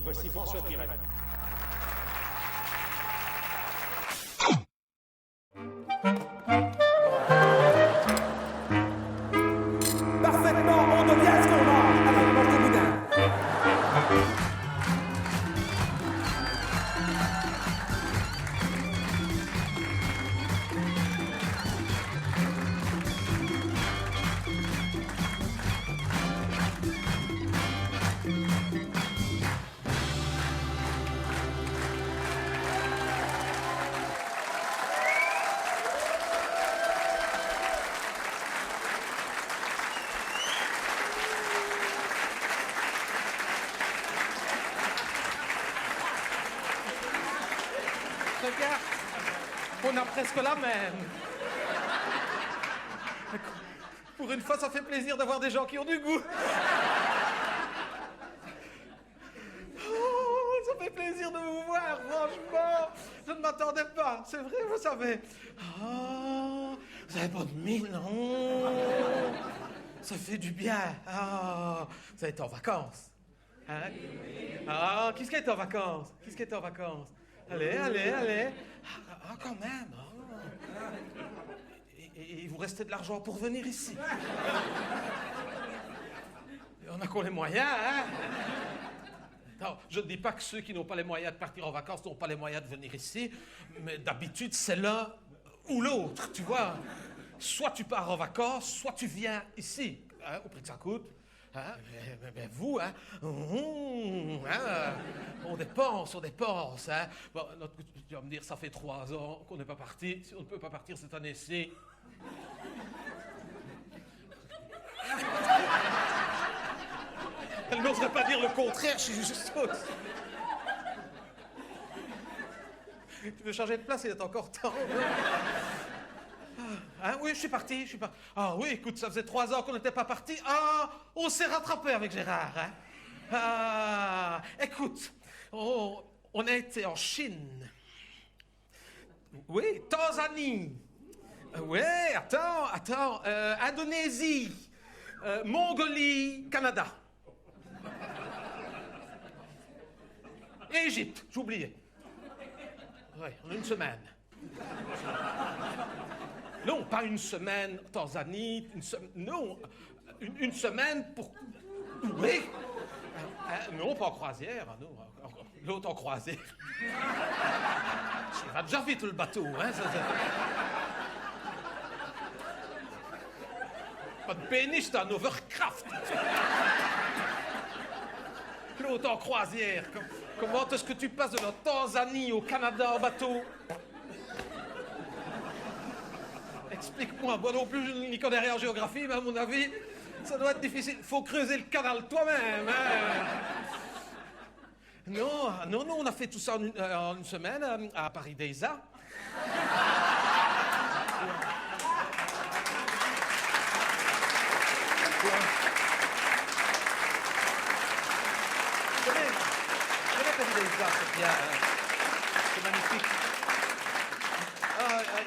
Voici François Pirette. Parfaitement, on devient ce qu'on mange. Allez, mange le boudin. Regarde, on a presque la même. Pour une fois, ça fait plaisir d'avoir des gens qui ont du goût. Oh, ça fait plaisir de vous voir, franchement. Je ne m'attendais pas, c'est vrai, vous savez. Oh, vous avez pas de mine, non. Ça fait du bien. Ah, vous avez été en vacances. Hein? Ah, qui est-ce qui est en vacances? Qui est-ce qui est en vacances? Allez, allez, allez. Ah, quand même. Ah. Et il vous restait de l'argent pour venir ici. Et on a qu'on les moyens, hein? Non, je ne dis pas que ceux qui n'ont pas les moyens de partir en vacances n'ont pas les moyens de venir ici, mais d'habitude, c'est l'un ou l'autre, tu vois. Soit tu pars en vacances, soit tu viens ici, hein, au prix que ça coûte. Hein? Mais vous, hein? Hein? On dépense, hein? Bon, tu vas me dire, ça fait 3 ans qu'on n'est pas parti. Si on ne peut pas partir cette année-ci... Elle n'oserait pas dire le contraire, je suis juste... Tu veux changer de place, il est encore temps. Hein, oui, je suis parti. Ah oui, écoute, ça faisait 3 ans qu'on n'était pas parti. Ah, on s'est rattrapé avec Gérard, hein. Ah, écoute, on a été en Chine. Oui, Tanzanie. Oui, attends, Indonésie, Mongolie, Canada. Et Égypte, j'oubliais. Oui, en une semaine. Non, pas une semaine Tanzanie, non, une semaine pour... Oui. Non, pas en croisière, non. L'autre en croisière. Ça va déjà vite, le bateau, hein. Pas de péniche, c'est un overcraft. L'autre en croisière. Comment est-ce que tu passes de la Tanzanie au Canada en bateau? Explique-moi, moi non plus, je n'y connais rien en géographie, mais à mon avis, ça doit être difficile. Faut creuser le canal toi-même, hein. Non, on a fait tout ça en une semaine à Paris Deiza. Paris Deiza, c'est bien, c'est magnifique.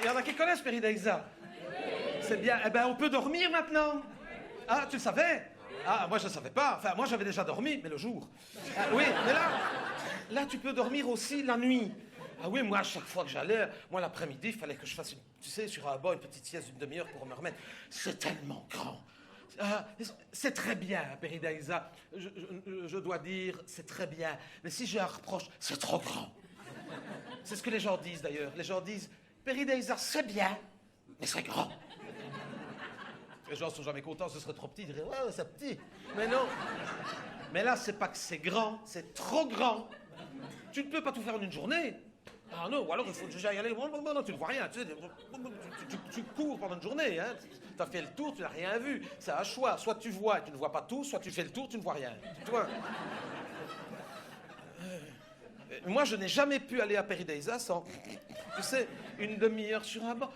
Il y en a qui connaissent Paris Deiza. C'est bien. Eh bien, on peut dormir maintenant. Ah, tu le savais? Ah, moi, je ne savais pas. Enfin, moi, j'avais déjà dormi, mais le jour. Ah, oui, mais là, tu peux dormir aussi la nuit. Ah oui, moi, à chaque fois que j'allais, moi, l'après-midi, il fallait que je fasse, tu sais, sur un banc, une petite sieste d'une demi-heure pour me remettre. C'est tellement grand. C'est très bien, Paris Deiza. Je dois dire, c'est très bien. Mais si j'ai un reproche, c'est trop grand. C'est ce que les gens disent, d'ailleurs. Les gens disent, Paris Deiza, c'est bien, mais c'est grand. Les gens sont jamais contents, ce serait trop petit. Ils diraient, ouais, c'est petit. Mais non. Mais là, c'est pas que c'est grand, c'est trop grand. Tu ne peux pas tout faire en une journée. Ah non, ou alors il faut déjà y aller. Non, tu ne vois rien. Tu cours pendant une journée. Hein. Tu as fait le tour, tu n'as rien vu. C'est un choix. Soit tu vois et tu ne vois pas tout, soit tu fais le tour, tu ne vois rien. Tu vois. Moi, je n'ai jamais pu aller à Paris Deiza sans, tu sais, une demi-heure sur un banc.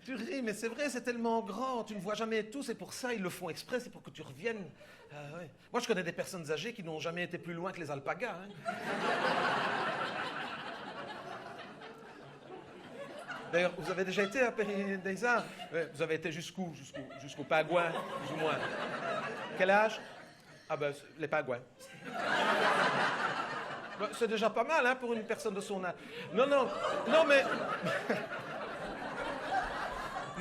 Tu ris, mais c'est vrai, c'est tellement grand, tu ne vois jamais tout, c'est pour ça, ils le font exprès, c'est pour que tu reviennes. Ouais. Moi, je connais des personnes âgées qui n'ont jamais été plus loin que les alpagas. Hein. D'ailleurs, vous avez déjà été à Paris Deiza? Vous avez été jusqu'où? Jusqu'au pingouin, plus ou moins. Quel âge? Ah ben, les pingouins. Bah, c'est déjà pas mal, hein, pour une personne de son âge. Non, non, non, mais...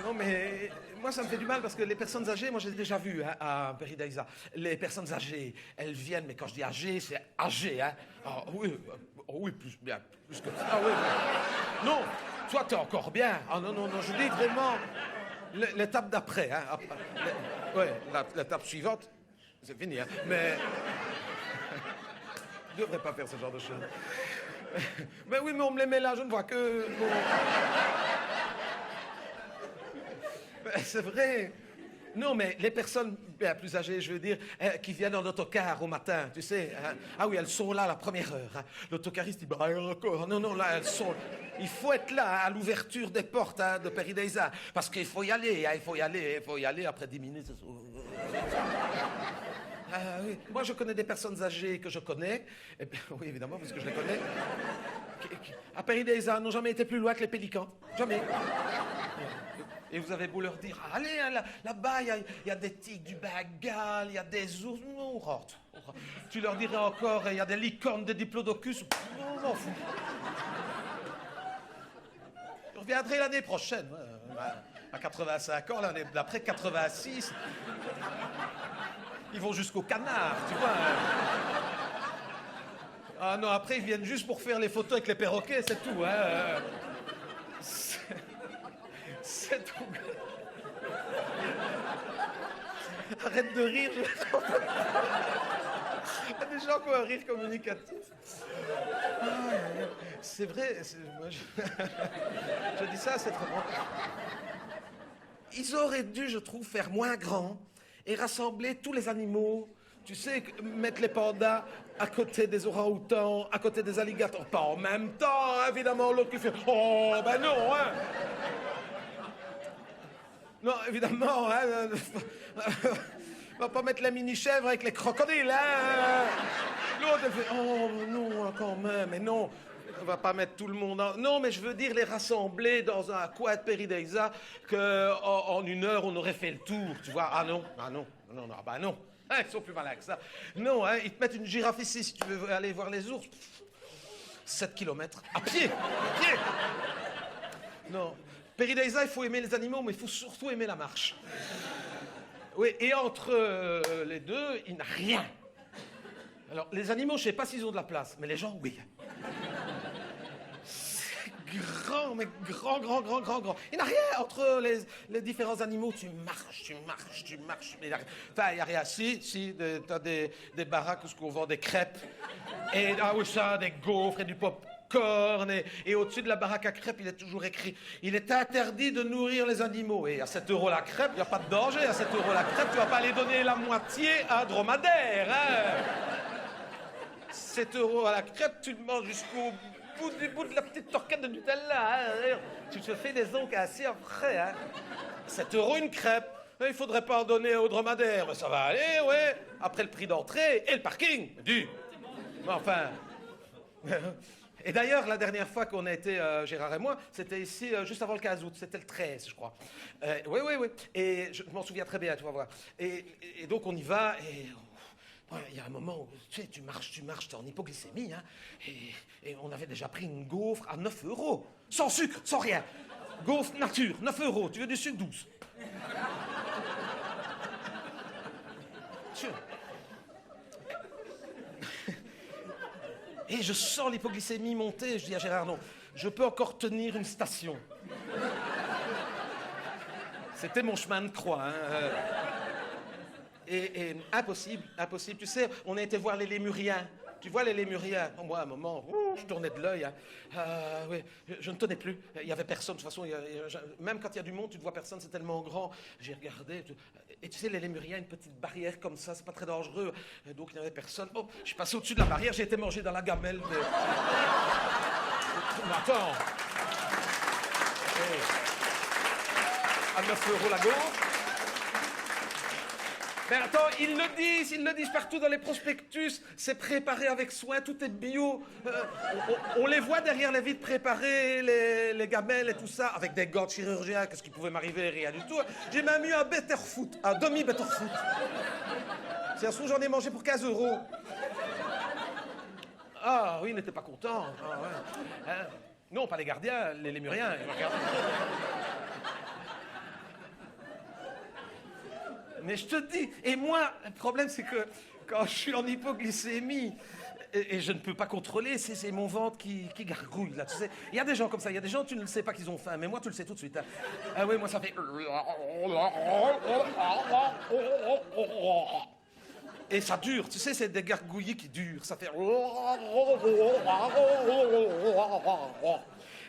Non, mais moi, ça me fait du mal parce que les personnes âgées, moi, j'ai déjà vu hein, à Peridaisa. Les personnes âgées, elles viennent, mais quand je dis âgées, c'est âgé, hein. Ah oui, plus bien, plus que... Ah oui, oui. Non, toi, t'es encore bien. Ah non, non, non, je dis vraiment l'étape d'après, hein. Ouais, l'étape suivante, c'est fini, hein. Mais... Je ne devrais pas faire ce genre de choses. Mais oui, mais on me les met là, je ne vois que... Bon. C'est vrai. Non, mais les personnes bien plus âgées, je veux dire, qui viennent en autocar au matin, tu sais. Hein. Ah oui, elles sont là à la première heure. Hein. L'autocariste dit, bah, encore. Non, non, là, elles sont... Il faut être là, hein, à l'ouverture des portes hein, de Peridaisa. Parce qu'il faut y aller, hein, il faut y aller. Après 10 minutes... Ah, oui. Moi, je connais des personnes âgées que je connais. Et bien, oui, évidemment, parce que je les connais. À Peridaisa, n'ont jamais été plus loin que les pélicans. Jamais. Et vous avez beau leur dire, allez, hein, là-bas, il y a des tigres du Bengale, il y a des ours. Non, on rentre. Tu leur dirais encore, il y a des licornes, des diplodocus. On m'en fout. Je reviendrai l'année prochaine. À 85 ans, l'année d'après, 86. Ils vont jusqu'au canard, tu vois. Ah non, après, ils viennent juste pour faire les photos avec les perroquets, c'est tout. Hein. C'est tout. Arrête de rire. Il y a des gens qui ont un rire communicatif. C'est vrai. Moi, je dis ça, c'est trop bon. Ils auraient dû, je trouve, faire moins grand et rassembler tous les animaux. Tu sais, mettre les pandas à côté des orang-outans, à côté des alligators. Pas en même temps, évidemment, l'autre qui fait « Oh, ben non, hein !» Non, évidemment, hein. On va pas mettre la mini-chèvre avec les crocodiles, hein. L'autre, elle fait, oh, non, quand même, mais non. On va pas mettre tout le monde en... Non, mais je veux dire les rassembler dans un coin de Peridaisa qu'en 1 heure, on aurait fait le tour, tu vois. Ah non, bah non. Ah, ils sont plus malins que ça. Non, hein, ils te mettent une girafe ici si tu veux aller voir les ours. 7 kilomètres. À pied. Non. Peridaisa, il faut aimer les animaux, mais il faut surtout aimer la marche. Oui, et entre les deux, il n'y a rien. Alors, les animaux, je ne sais pas s'ils ont de la place, mais les gens, oui. C'est grand, mais grand. Il n'y a rien entre les différents animaux. Tu marches. Enfin, il n'y a rien. Si, tu as des baraques où on vend des crêpes. Et ah oui, ça, des gaufres et du popcorn. Et au-dessus de la baraque à crêpes, il est toujours écrit « Il est interdit de nourrir les animaux ». Et à 7 € la crêpe, il n'y a pas de danger. À 7 € la crêpe, tu ne vas pas aller donner la moitié à un dromadaire. Hein. 7 € à la crêpe, tu le manges jusqu'au bout de la petite torquette de Nutella. Hein. Tu te fais des ongles assez après. Hein. 7 € une crêpe. Il ne faudrait pas en donner au dromadaire. Mais ça va aller, ouais. Après le prix d'entrée et le parking. Mais enfin... Et d'ailleurs, la dernière fois qu'on a été, Gérard et moi, c'était ici, juste avant le 15 août. C'était le 13, je crois. Oui. Et je m'en souviens très bien, tu vas voir. Et donc, on y va et... Il y a un moment où tu marches, t'es en hypoglycémie, hein, et on avait déjà pris une gaufre à 9 €. Sans sucre, sans rien. Gaufre nature, 9 €. Tu veux du sucre 12. Tiens. Et je sens l'hypoglycémie monter. Je dis à Gérard, non, je peux encore tenir une station. C'était mon chemin de croix, hein. Et impossible. Tu sais, on a été voir les lémuriens. Tu vois les lémuriens? Moi, à un moment, je tournais de l'œil. Hein. Oui, je ne tenais plus. Il n'y avait personne. De toute façon, même quand il y a du monde, tu ne vois personne. C'est tellement grand. J'ai regardé. Et tu sais, les lémuriens, une petite barrière comme ça, c'est pas très dangereux. Et donc, il n'y avait personne. Bon, je suis passé au-dessus de la barrière. J'ai été mangé dans la gamelle. Mais attends. À 9 € la gaufre. Mais attends, ils le disent partout dans les prospectus, c'est préparé avec soin, tout est bio. On les voit derrière les vitres préparées, les gamelles et tout ça, avec des gants de chirurgien, qu'est-ce qui pouvait m'arriver? Rien du tout. J'ai même eu un Betterfoot, un demi-Betterfoot. C'est un sou, j'en ai mangé pour 15 €. oui, ils n'étaient pas contents. Ah, ouais. Hein? Non, pas les gardiens, les lémuriens. Ils regardaient. Mais je te dis, et moi, le problème, c'est que quand je suis en hypoglycémie, et je ne peux pas contrôler, c'est mon ventre qui gargouille, là, tu sais. Il y a des gens comme ça, il y a des gens, tu ne le sais pas qu'ils ont faim, mais moi, tu le sais tout de suite. Hein. Ah oui, moi, ça fait... Et ça dure, tu sais, c'est des gargouillis qui durent, ça fait...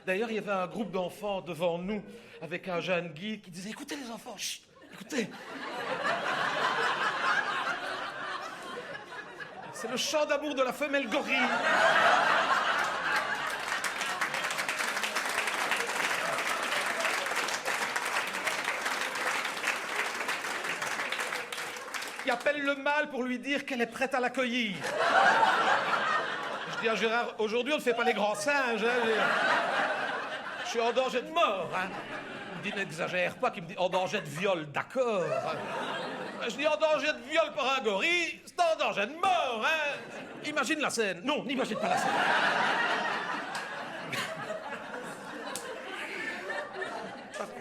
D'ailleurs, il y avait un groupe d'enfants devant nous, avec un jeune guide qui disait, écoutez les enfants, chut, écoutez. C'est le chant d'amour de la femelle gorille. Il appelle le mâle pour lui dire qu'elle est prête à l'accueillir. Je dis à Gérard, aujourd'hui on ne fait pas les grands singes. Hein, je suis en danger de mort. Hein. Il me dit, n'exagère pas, qu'il me dit en danger de viol, d'accord. Je dis en danger de viol par un gorille, c'est en danger de mort, hein. Imagine la scène. Non, n'imagine pas la scène.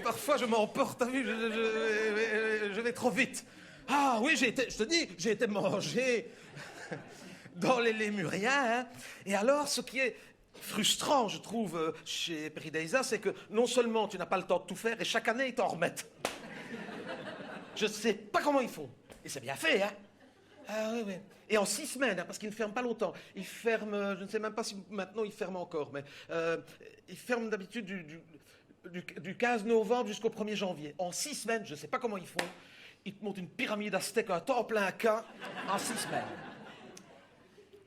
Parfois je m'emporte, t'as vu, je vais trop vite. Ah oui, je te dis, j'ai été mangé dans les lémuriens, hein. Et alors, ce qui est frustrant, je trouve, chez Perideisa, c'est que non seulement tu n'as pas le temps de tout faire, et chaque année, ils t'en remettent. Je ne sais pas comment ils font. Et c'est bien fait, hein. Ah oui, oui. Et en 6 semaines, hein, parce qu'ils ne ferment pas longtemps. Ils ferment, je ne sais même pas si maintenant ils ferment encore, mais ils ferment d'habitude du 15 novembre jusqu'au 1er janvier. En 6 semaines, je ne sais pas comment ils font, ils te montent une pyramide aztèque, un temple inca, en 6 semaines.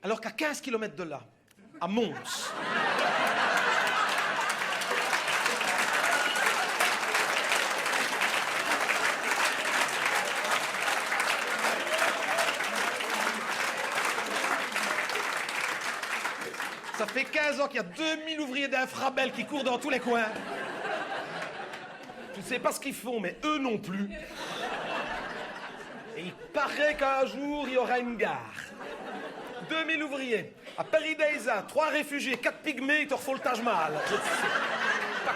Alors qu'à 15 km de là, à Mons, ça fait 15 ans qu'il y a 2000 ouvriers d'Infrabel qui courent dans tous les coins. Tu ne sais pas ce qu'ils font, mais eux non plus. Et il paraît qu'un jour, il y aura une gare. 2000 ouvriers. À Perideisa, 3 réfugiés, 4 pygmées, ils te refont le Taj Mahal. Je sais pas.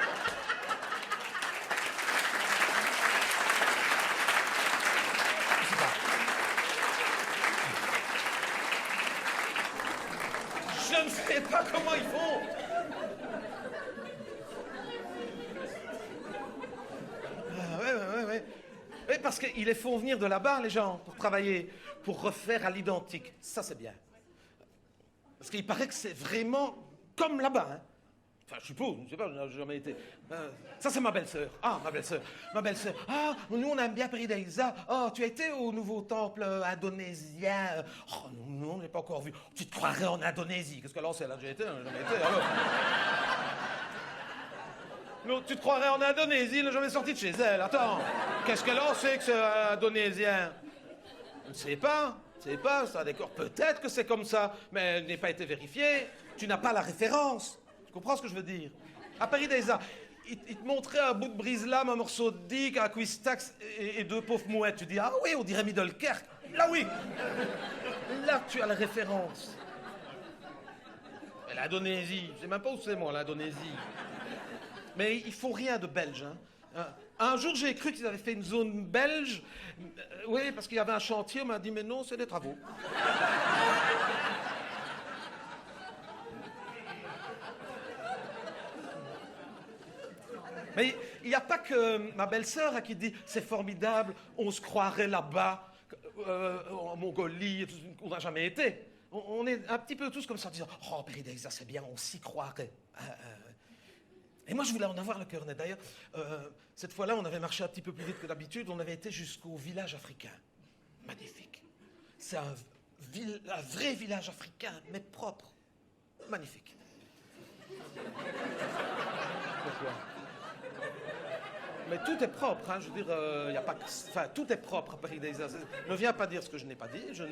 Je ne sais pas comment ils font. Oui, parce qu'ils les font venir de là-bas, les gens, pour travailler, pour refaire à l'identique. Ça, c'est bien. Parce qu'il paraît que c'est vraiment comme là-bas. Hein. Enfin, je suppose, je ne sais pas, je n'ai jamais été. Ça, c'est ma belle-sœur. Ah, ma belle-sœur. Ma belle-sœur. Ah, nous, on aime bien Perideisa. Oh, tu as été au nouveau temple indonésien. Oh, non, on n'est pas encore vu. Tu te croirais en Indonésie. Qu'est-ce que là, c'est là, j'ai été, hein, jamais été, alors. Non, tu te croirais en Indonésie, elle n'a jamais sorti de chez elle. Attends, qu'est-ce qu'elle en sait que c'est indonésien? Je ne sais pas, ça d'accord. Peut-être que c'est comme ça, mais elle n'a pas été vérifiée. Tu n'as pas la référence. Tu comprends ce que je veux dire? À Perideisa, il te montrait un bout de brise-lame, un morceau de digue, un cuistax et 2 pauvres mouettes. Tu dis, ah oui, on dirait Middelkerk. Là, oui. Là, tu as la référence. Mais l'Indonésie, je ne sais même pas où c'est, moi, l'Indonésie. Mais ils font rien de belge. Hein. Un jour, j'ai cru qu'ils avaient fait une zone belge. Oui, parce qu'il y avait un chantier. On m'a dit, mais non, c'est des travaux. Mais il n'y a pas que ma belle-sœur qui dit, c'est formidable, on se croirait là-bas, en Mongolie, on n'a jamais été. On est un petit peu tous comme ça, en disant, oh, Perideisa, c'est bien, on s'y croirait. Et moi, je voulais en avoir le cœur net. D'ailleurs, cette fois-là, on avait marché un petit peu plus vite que d'habitude. On avait été jusqu'au village africain. Magnifique. C'est un vrai village africain, mais propre. Magnifique. Pourquoi? Mais tout est propre, hein. Je veux dire, y a pas que... Enfin, tout est propre à Perideisa. Ne viens pas dire ce que je n'ai pas dit. Je ne...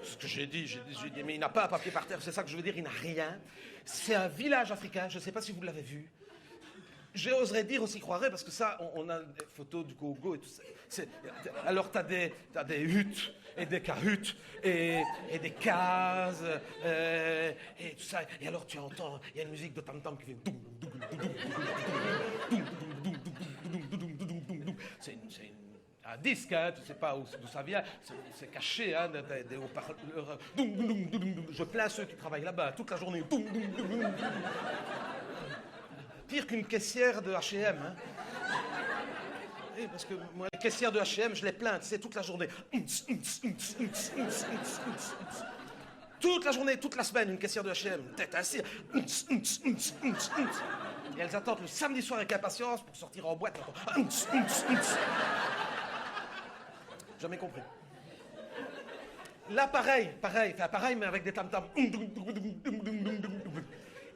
Ce que j'ai dit, mais il n'a pas un papier par terre, c'est ça que je veux dire, il n'a rien. C'est un village africain, je ne sais pas si vous l'avez vu. j'oserais dire aussi croirais, parce que ça, on a des photos du gogo et tout ça. Alors, t'as des huttes, et des cahutes, et des cases, et tout ça. Et alors, tu entends, il y a une musique de tam-tam qui fait... C'est un disque, hein, tu sais pas d'où ça vient, c'est caché, hein, des haut-parleurs. Je plains ceux qui travaillent là-bas toute la journée. Pire qu'une caissière de H&M. Hein. Oui, parce que moi, les caissières de H&M, je les plains, tu sais, toute la journée. Toute la journée, toute la semaine, une caissière de H&M, tête assise. Et elles attendent le samedi soir avec impatience pour sortir en boîte. Jamais compris. Là, pareil, mais avec des tam-tams.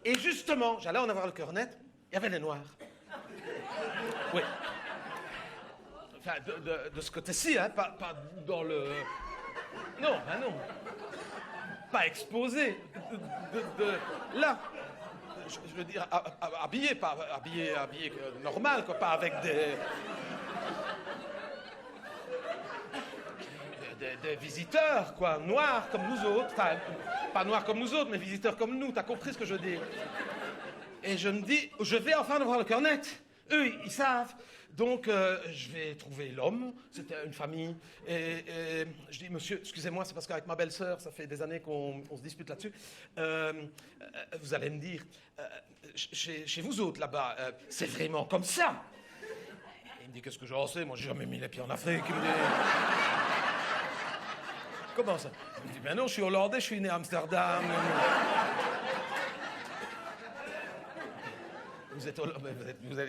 Et justement, j'allais en avoir le cœur net, il y avait les Noirs. Oui. Enfin, de ce côté-ci, hein, pas dans le... Non, ben non. Pas exposé. Là. Je veux dire, habillé, pas habillé normal, quoi, pas avec des visiteurs, quoi, noirs comme nous autres. Enfin, pas noirs comme nous autres, mais visiteurs comme nous, t'as compris ce que je veux dire. Et je me dis, je vais enfin avoir le cœur net. Eux, ils savent. Donc, je vais trouver l'homme, c'était une famille, et je dis, monsieur, excusez-moi, c'est parce qu'avec ma belle-sœur, ça fait des années qu'on se dispute là-dessus, vous allez me dire, chez vous autres, là-bas, c'est vraiment comme ça? Il me dit, qu'est-ce que j'en sais? Moi, j'ai jamais mis les pieds en Afrique. Il me dit, comment ça? Il me dit, ben non, je suis hollandais, je suis né à Amsterdam.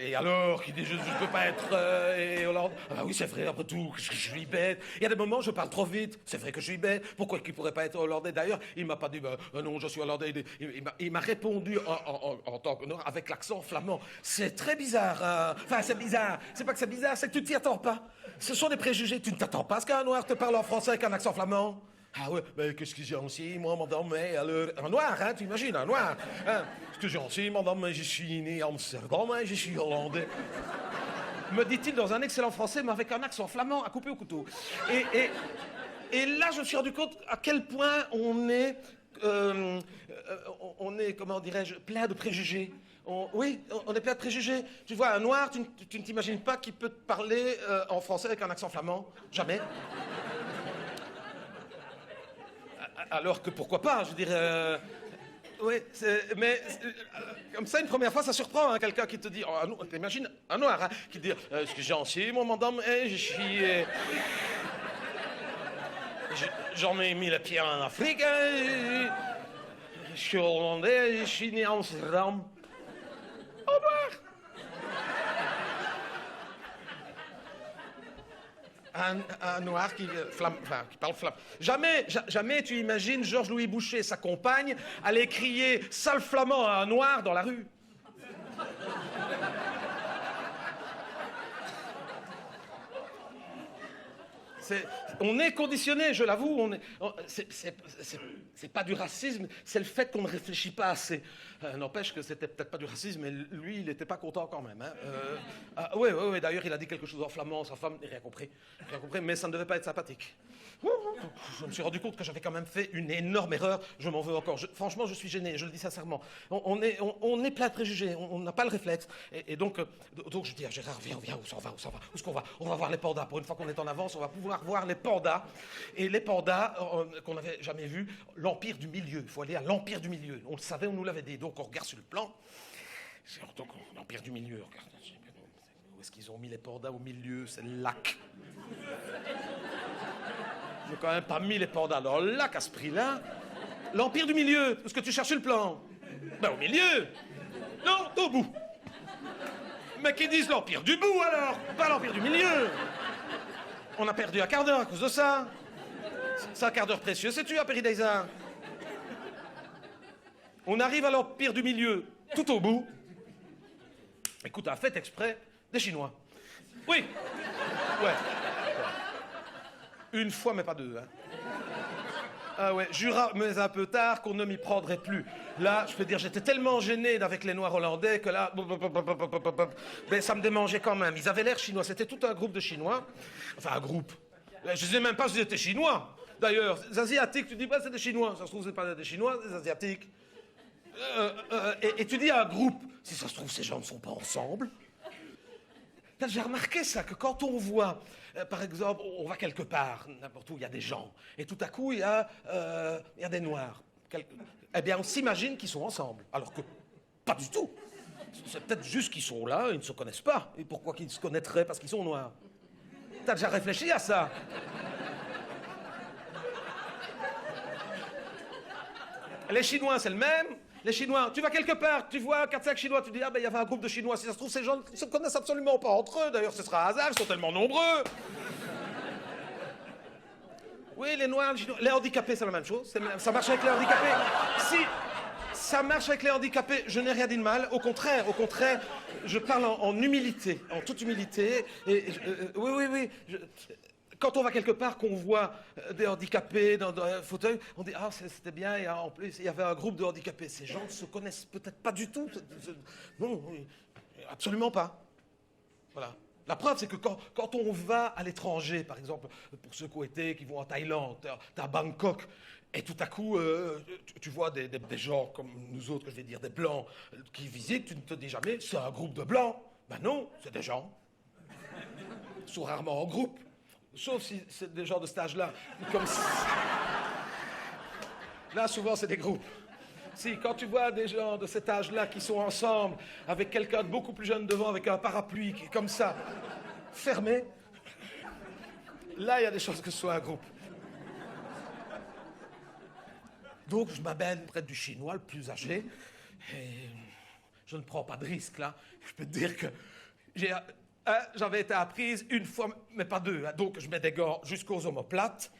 Et alors, qui dit je ne peux pas être hollandais? Ah bah oui, c'est vrai, après tout, je suis bête. Il y a des moments, je parle trop vite, c'est vrai que je suis bête. Pourquoi qu'il ne pourrait pas être hollandais? D'ailleurs, il ne m'a pas dit, non, je suis hollandais. Il m'a répondu en tant que noir avec l'accent flamand. C'est très bizarre. Enfin, c'est bizarre. C'est pas que c'est bizarre, c'est que tu ne t'y attends pas. Ce sont des préjugés. Tu ne t'attends pas à ce qu'un noir te parle en français avec un accent flamand. Ah ouais, mais qu'est-ce que j'ai aussi, moi, madame, mais alors... Un noir, hein, tu imagines, un noir. Hein? Ce que j'ai aussi, madame, mais je suis né à Amsterdam, hein, je suis hollandais. Me dit-il dans un excellent français, mais avec un accent flamand à couper au couteau. Et là, je me suis rendu compte à quel point on est, comment dirais-je, plein de préjugés. Oui, on est plein de préjugés. Tu vois, un noir, tu ne t'imagines pas qu'il peut te parler en français avec un accent flamand. Jamais. Alors que pourquoi pas, je dirais... oui, mais comme ça, une première fois, ça surprend, hein, quelqu'un qui te dit... Oh, t'imagines un noir, hein, qui te dit... ce que j'ai aussi, mon madame, je suis... j'en ai mis le pied en Afrique, hein, je suis hollandais, je suis né à Amsterdam. Au revoir. Un noir qui parle flamand. Jamais tu imagines Georges-Louis Boucher, sa compagne, aller crier sale flamand à un noir dans la rue. On est conditionné, je l'avoue. C'est pas du racisme, c'est le fait qu'on ne réfléchit pas assez. N'empêche que c'était peut-être pas du racisme, mais lui, il n'était pas content quand même. Hein. Oui, d'ailleurs, il a dit quelque chose en flamand, sa femme n'a rien compris, mais ça ne devait pas être sympathique. Je me suis rendu compte que j'avais quand même fait une énorme erreur, je m'en veux encore. Franchement, je suis gêné, je le dis sincèrement. On est plein de préjugés, on n'a pas le réflexe. Et donc je dis à Gérard, viens, où ça va? Où est-ce qu'on va? On va voir les pandas. Pour une fois qu'on est en avance, on va pouvoir voir les pandas. Et les pandas qu'on n'avait jamais vus, l'Empire du Milieu. Il faut aller à l'Empire du Milieu. On le savait, on nous l'avait dit. Donc on regarde sur le plan. Donc l'Empire du Milieu, regarde. Où est-ce qu'ils ont mis les pandas au milieu? C'est le lac. Ils n'ont quand même pas mis les pandas dans le lac à ce prix-là. L'Empire du Milieu, est-ce que tu cherches le plan? Ben au milieu. Non, au bout. Mais qu'ils disent l'Empire du bout alors, pas l'Empire du Milieu. On a perdu un quart d'heure à cause de ça. C'est un quart d'heure précieux, sais-tu, à Péridaïsa? On arrive à l'Empire du Milieu, tout au bout. Écoute, a fait exprès des Chinois. Oui. Ouais. Une fois, mais pas deux. Hein. Ah ouais, jura, mais un peu tard, qu'on ne m'y prendrait plus. Là, je peux dire, j'étais tellement gêné avec les Noirs hollandais que là, mais ça me démangeait quand même. Ils avaient l'air chinois, c'était tout un groupe de Chinois. Enfin, un groupe. Je ne sais même pas s'ils étaient Chinois. D'ailleurs, les Asiatiques, tu dis, bah, c'est des Chinois. Ça se trouve, c'est pas des Chinois, des Asiatiques. Et tu dis à un groupe, si ça se trouve, ces gens ne sont pas ensemble. J'ai remarqué ça, que quand on voit, par exemple, on va quelque part, n'importe où, il y a des gens, et tout à coup, il y a des Noirs. Eh bien, on s'imagine qu'ils sont ensemble, alors que pas du tout. C'est peut-être juste qu'ils sont là, ils ne se connaissent pas. Et pourquoi qu'ils se connaîtraient? Parce qu'ils sont Noirs. T'as déjà réfléchi à ça? Les Chinois, c'est le même. Les Chinois, tu vas quelque part, tu vois 4-5 Chinois, tu dis, ah ben il y avait un groupe de Chinois. Si ça se trouve, ces gens ne se connaissent absolument pas entre eux. D'ailleurs, ce sera un hasard, ils sont tellement nombreux. Oui, les Noirs, les Chinois. Les handicapés, c'est la même chose. Ça marche avec les handicapés. Si ça marche avec les handicapés, je n'ai rien dit de mal. Au contraire, je parle en humilité, en toute humilité. Oui. Quand on va quelque part, qu'on voit des handicapés dans un fauteuil, on dit « Ah, c'était bien, et en plus, il y avait un groupe de handicapés. » Ces gens ne se connaissent peut-être pas du tout. Non, absolument pas. Voilà. La preuve, c'est que quand on va à l'étranger, par exemple, pour ceux qui vont en Thaïlande, t'es à Bangkok, et tout à coup, tu vois des gens comme nous autres, que je vais dire, des Blancs, qui visitent, tu ne te dis jamais « C'est un groupe de Blancs. » Ben non, c'est des gens. Ils sont rarement en groupe. Sauf si c'est des gens de cet âge-là. Comme si... Là, souvent, c'est des groupes. Si, quand tu vois des gens de cet âge-là qui sont ensemble, avec quelqu'un de beaucoup plus jeune devant, avec un parapluie, qui est comme ça, fermé, là, il y a des chances que ce soit un groupe. Donc, je m'amène près du Chinois, le plus âgé, et je ne prends pas de risque, là. Je peux te dire que j'avais été apprise une fois, mais pas deux. Donc, je mets des gants jusqu'aux omoplates.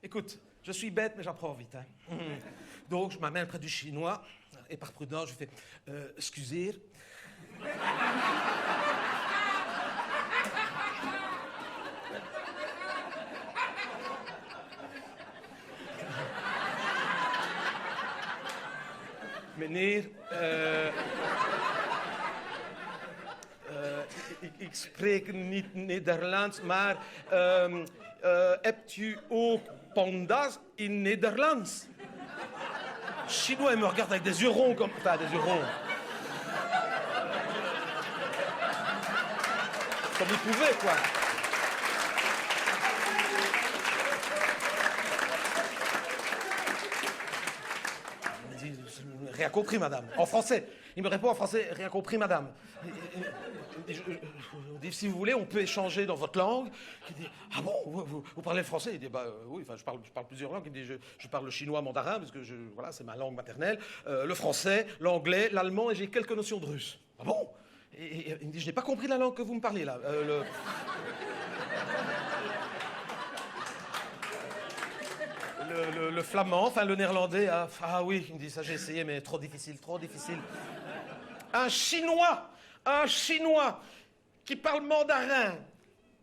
Écoute, je suis bête, mais j'apprends vite. Donc, je m'amène près du Chinois, et par prudence, je fais « Excusez ». Meneer, ik spreek niet Nederlands, maar hebt u ook pandas in Nederlands? Chinois, il me regarde avec des yeux ronds comme... Enfin, des yeux ronds. Comme il pouvait, quoi. Il me dit, rien compris, madame. En français. Il me répond en français, rien compris, madame. Il dit, si vous voulez, on peut échanger dans votre langue. Il dit, ah bon, vous parlez le français? Il dit, bah oui, enfin, je parle plusieurs langues. Il me dit, je parle le chinois mandarin, parce que voilà, c'est ma langue maternelle, le français, l'anglais, l'allemand, et j'ai quelques notions de russe. Ah bon? Et il me dit, je n'ai pas compris la langue que vous me parlez, là. Le flamand, enfin le néerlandais, ah oui, il me dit, ça j'ai essayé, mais trop difficile, trop difficile. Un Chinois qui parle mandarin,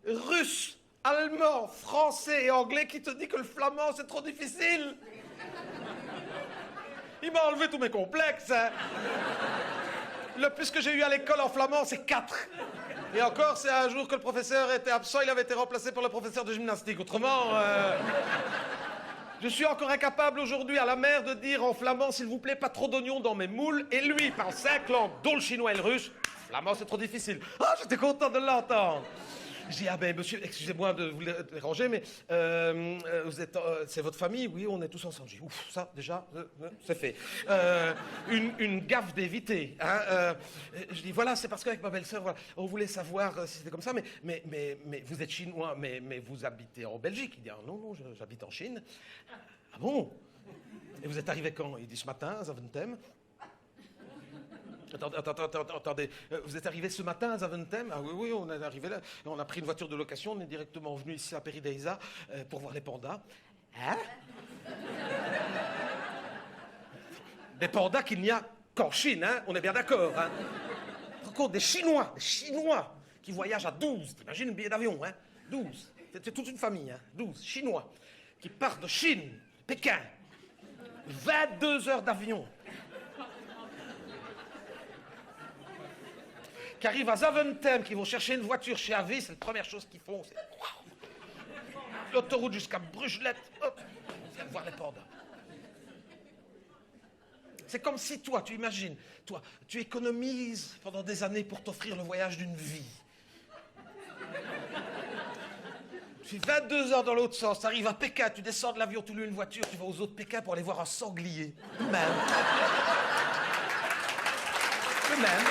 russe, allemand, français et anglais qui te dit que le flamand c'est trop difficile. Il m'a enlevé tous mes complexes. Hein. Le plus que j'ai eu à l'école en flamand, c'est 4. Et encore, c'est un jour que le professeur était absent, il avait été remplacé par le professeur de gymnastique. Autrement, je suis encore incapable aujourd'hui à la mère de dire en flamand, s'il vous plaît, pas trop d'oignons dans mes moules. Et lui, il parle 5 langues, dont le chinois et le russe. Flamand, c'est trop difficile. Ah, j'étais content de l'entendre. Je dis, ah ben, monsieur, excusez-moi de vous déranger, mais c'est votre famille? Oui, on est tous ensemble. Je dis, ouf, ça, déjà, c'est fait. Une gaffe d'éviter. Hein, je dis, voilà, c'est parce qu'avec ma belle-sœur, voilà, on voulait savoir si c'était comme ça, mais vous êtes chinois, mais vous habitez en Belgique. Il dit, ah, non, j'habite en Chine. Ah bon? Et vous êtes arrivé quand? Il dit, ce matin, à Zaventem. Attendez, vous êtes arrivé ce matin à Zaventem? Ah oui, on est arrivé là. On a pris une voiture de location, on est directement venu ici à Perideisa pour voir les pandas. Hein? Des pandas qu'il n'y a qu'en Chine, hein? On est bien d'accord, hein? Par contre, des Chinois qui voyagent à 12, t'imagines un billet d'avion, hein? 12, c'est toute une famille, hein? 12 Chinois qui part de Chine, Pékin. 22 heures d'avion. Qui arrivent à Zaventem, qui vont chercher une voiture chez AV, c'est la première chose qu'ils font, c'est l'autoroute jusqu'à Brugelette, hop, ils viennent voir les pandas. C'est comme si toi, tu imagines, toi, tu économises pendant des années pour t'offrir le voyage d'une vie. Tu fais 22 heures dans l'autre sens, tu arrives à Pékin, tu descends de l'avion, tu loues une voiture, tu vas aux autres Pékin pour aller voir un sanglier. Le même. Le même.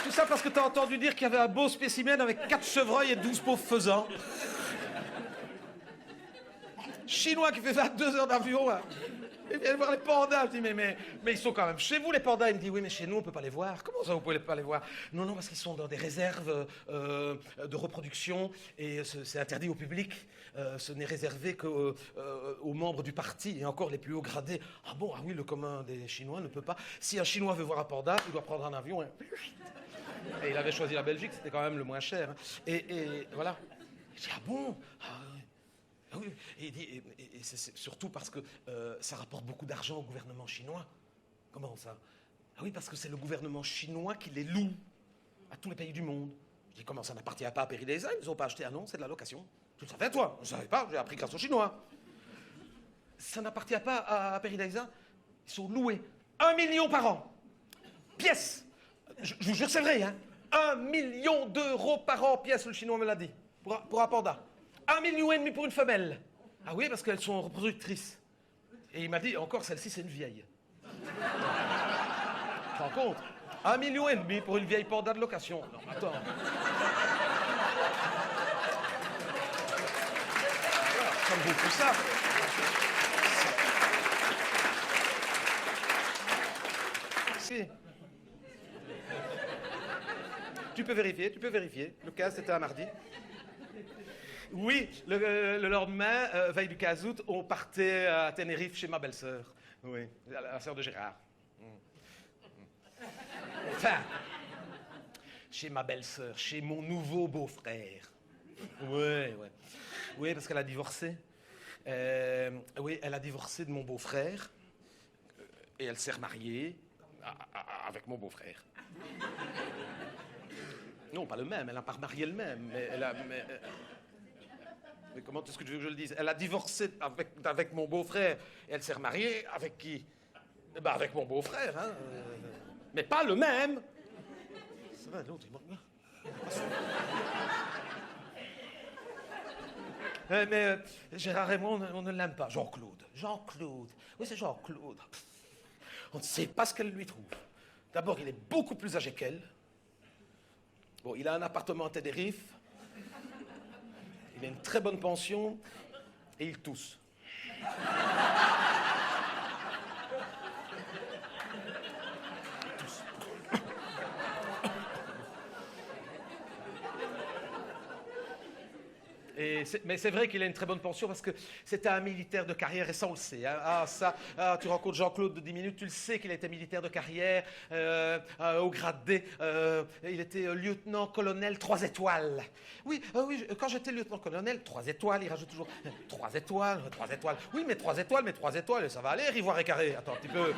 Tout ça parce que tu as entendu dire qu'il y avait un beau spécimen avec 4 chevreuils et 12 pauvres faisans. Chinois qui fait 22 heures d'avion, hein. Ils viennent voir les pandas. Je dis, mais ils sont quand même chez vous, les pandas. Il me dit, oui, mais chez nous, on ne peut pas les voir. Comment ça, vous ne pouvez pas les voir? Non, parce qu'ils sont dans des réserves de reproduction et c'est interdit au public. Ce n'est réservé qu'aux membres du parti et encore les plus hauts gradés. Ah bon, ah oui, le commun des Chinois ne peut pas. Si un Chinois veut voir un panda, il doit prendre un avion. Hein. Et il avait choisi la Belgique, c'était quand même le moins cher. Hein. Et voilà. Je dis, ah bon? Ah oui, et c'est surtout parce que ça rapporte beaucoup d'argent au gouvernement chinois. Comment ça? Ah oui, parce que c'est le gouvernement chinois qui les loue à tous les pays du monde. Je dis, comment ça n'appartient pas à Péri Design? Ils n'ont pas acheté, ah non, c'est de la location. Tu le savais, toi? Je ne savais pas, j'ai appris grâce aux Chinois. Ça n'appartient pas à Péri Design. Ils sont loués 1 million par an. Pièce. Je vous jure, c'est vrai, hein. 1 million d'euros par an, pièce, le Chinois me l'a dit, pour un panda. 1,5 million pour une femelle. Ah oui, parce qu'elles sont reproductrices. Et il m'a dit, encore celle-ci, c'est une vieille. Tu te rends compte? 1,5 million pour une vieille panda de location. Non, attends. Ça me vaut plus ça. Si. Tu peux vérifier. Le cas, c'était un mardi. Oui, le lendemain, veille du 15 août, on partait à Tenerife chez ma belle-sœur. Oui, la sœur de Gérard. Enfin, chez ma belle-sœur, chez mon nouveau beau-frère. Oui, parce qu'elle a divorcé. Oui, elle a divorcé de mon beau-frère. Et elle s'est remariée avec mon beau-frère. Non, pas le même, elle n'a pas remarié le même, mais elle a... Mais comment est-ce que tu veux que je le dise? Elle a divorcé avec mon beau-frère et elle s'est remariée avec qui? Ben avec mon beau-frère, hein. Mais pas le même. Ça va, l'autre, mais Gérard et moi, on ne l'aime pas. Jean-Claude. Oui, c'est Jean-Claude. On ne sait pas ce qu'elle lui trouve. D'abord, il est beaucoup plus âgé qu'elle. Bon, il a un appartement à Tenerife. Il a une très bonne pension et il tousse. Mais c'est vrai qu'il a une très bonne pension parce que c'était un militaire de carrière et ça on le sait. Hein. Tu rencontres Jean-Claude de 10 minutes, tu le sais qu'il était militaire de carrière, au grade D. Il était lieutenant-colonel 3 étoiles. Oui, quand j'étais lieutenant-colonel, 3 étoiles, il rajoute toujours 3 étoiles, 3 étoiles. Oui, mais 3 étoiles, ça va aller, Ivoire et Carré. Attends un petit peu.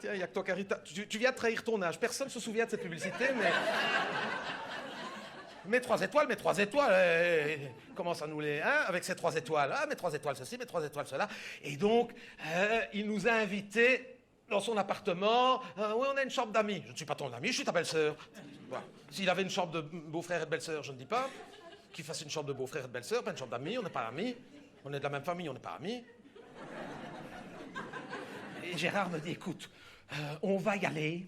Tiens, il n'y a que toi, Carita. Tu viens de trahir ton âge. Personne ne se souvient de cette publicité, mais... Mais 3 étoiles, commence à nous les... Hein, avec ces 3 étoiles. Ah, mais 3 étoiles ceci, mais 3 étoiles cela. Et donc, il nous a invités dans son appartement. Oui, on a une chambre d'amis. Je ne suis pas ton ami, je suis ta belle-sœur. Voilà. S'il avait une chambre de beau-frère et de belle-sœur, je ne dis pas. Qu'il fasse une chambre de beau-frère et de belle-sœur, pas une chambre d'amis, on n'est pas amis. On est de la même famille, on n'est pas amis. Et Gérard me dit, écoute, on va y aller,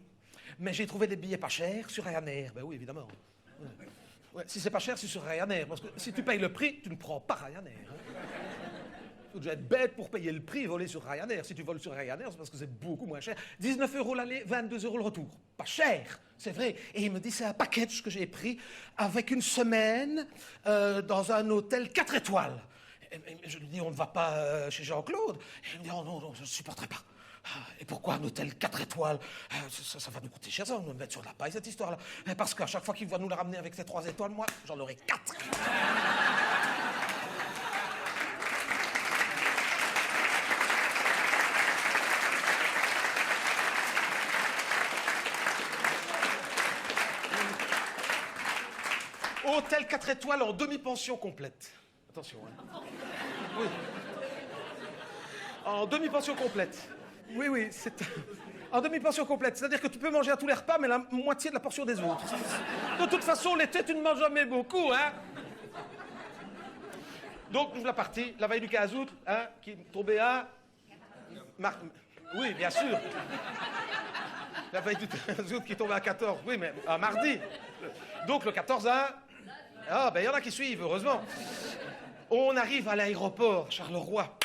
mais j'ai trouvé des billets pas chers sur Ryanair. Ben oui, évidemment. Ouais, si c'est pas cher, c'est sur Ryanair. Parce que si tu payes le prix, tu ne prends pas Ryanair. Hein. Tu dois être bête pour payer le prix et voler sur Ryanair. Si tu voles sur Ryanair, c'est parce que c'est beaucoup moins cher. 19 € l'aller, 22 € le retour. Pas cher, c'est vrai. Et il me dit, c'est un package que j'ai pris avec une semaine dans un hôtel 4 étoiles. Et je lui dis, on ne va pas chez Jean-Claude. Et il me dit, oh non, je ne supporterai pas. Et pourquoi un hôtel 4 étoiles? Ça va nous coûter cher, ça va nous mettre sur la paille, cette histoire-là. Parce qu'à chaque fois qu'il va nous la ramener avec ses 3 étoiles, moi, j'en aurai 4. Hôtel 4 étoiles en demi-pension complète. Attention, hein. Oui. En demi-pension complète. Oui, c'est... En demi-pension complète. C'est-à-dire que tu peux manger à tous les repas, mais la moitié de la portion des autres. De toute façon, l'été, tu ne manges jamais beaucoup, hein. Donc, nous la partie, la veille du 15 août, hein, qui tombait à... Oui, bien sûr. La veille du 15 août qui tombait à 14. Oui, mais à mardi. Donc, le 14 à... Ah, ben, il y en a qui suivent, heureusement. On arrive à l'aéroport, Charleroi.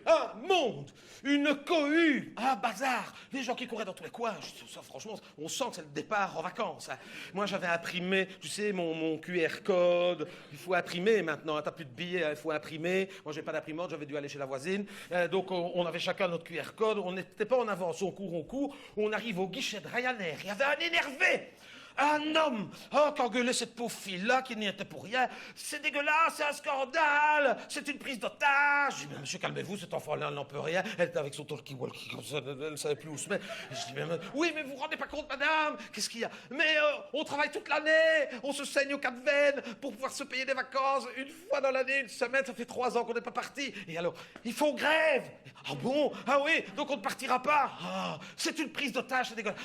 Un monde, une cohue, un bazar, les gens qui couraient dans tous les coins. Ça, franchement, on sent que c'est le départ en vacances, hein. Moi, j'avais imprimé, tu sais, mon QR code. Il faut imprimer maintenant, hein. T'as plus de billets, il faut imprimer. Moi, j'ai pas d'imprimante, j'avais dû aller chez la voisine. Donc, on avait chacun notre QR code. On n'était pas en avance, on court. On arrive au guichet de Ryanair. Il y avait un énervé. Un homme qui engueulait cette pauvre fille-là qui n'y était pour rien. C'est dégueulasse, c'est un scandale, c'est une prise d'otage. Je dis, mais monsieur, calmez-vous, cet enfant-là, elle n'en peut rien. Elle était avec son talkie-walkie comme ça, elle ne savait plus où se mettre. Et je dis, mais, oui, mais vous vous rendez pas compte, madame, qu'est-ce qu'il y a? Mais on travaille toute l'année, on se saigne aux 4 veines pour pouvoir se payer des vacances une fois dans l'année, une semaine, ça fait 3 ans qu'on n'est pas parti. Et alors, ils font grève. Ah bon? Ah oui, donc on ne partira pas. Ah, c'est une prise d'otage, c'est dégueulasse.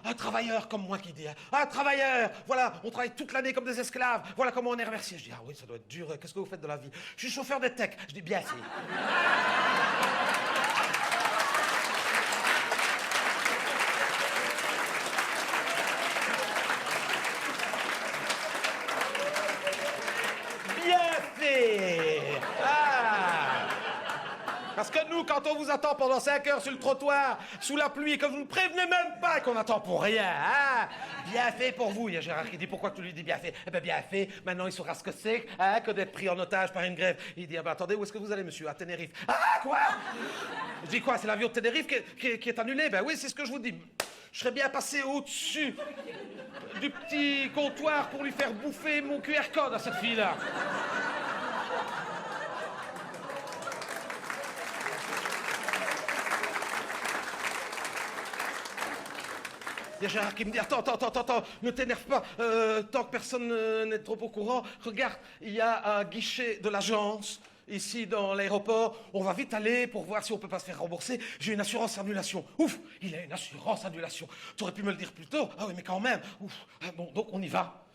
Un travailleur comme moi qui dit, hein. Un travailleur, voilà, on travaille toute l'année comme des esclaves, voilà comment on est remercié. Je dis, ah oui, ça doit être dur, qu'est-ce que vous faites de la vie? Je suis chauffeur de tech. Je dis, bien fait. Bien fait. Parce que nous, quand on vous attend pendant 5 heures sur le trottoir, sous la pluie, que vous ne prévenez même pas qu'on attend pour rien, hein? Bien fait pour vous. Il y a Gérard qui dit, pourquoi tu lui dis bien fait? Eh bien, bien fait. Maintenant, il saura ce que c'est, hein, que d'être pris en otage par une grève. Il dit, ah ben, attendez, où est-ce que vous allez, monsieur? À Tenerife. Ah, quoi? Je dis, quoi? C'est l'avion de Tenerife qui est annulé? Ben oui, c'est ce que je vous dis. Je serais bien passé au-dessus du petit comptoir pour lui faire bouffer mon QR code à cette fille-là. Il y a Gérard qui me dit, attends, ne t'énerve pas, tant que personne n'est trop au courant, regarde, il y a un guichet de l'agence, ici dans l'aéroport, on va vite aller pour voir si on peut pas se faire rembourser, j'ai une assurance annulation. Ouf, il a une assurance annulation. Tu aurais pu me le dire plus tôt. Ah oui, mais quand même, ouf. Bon, donc on y va,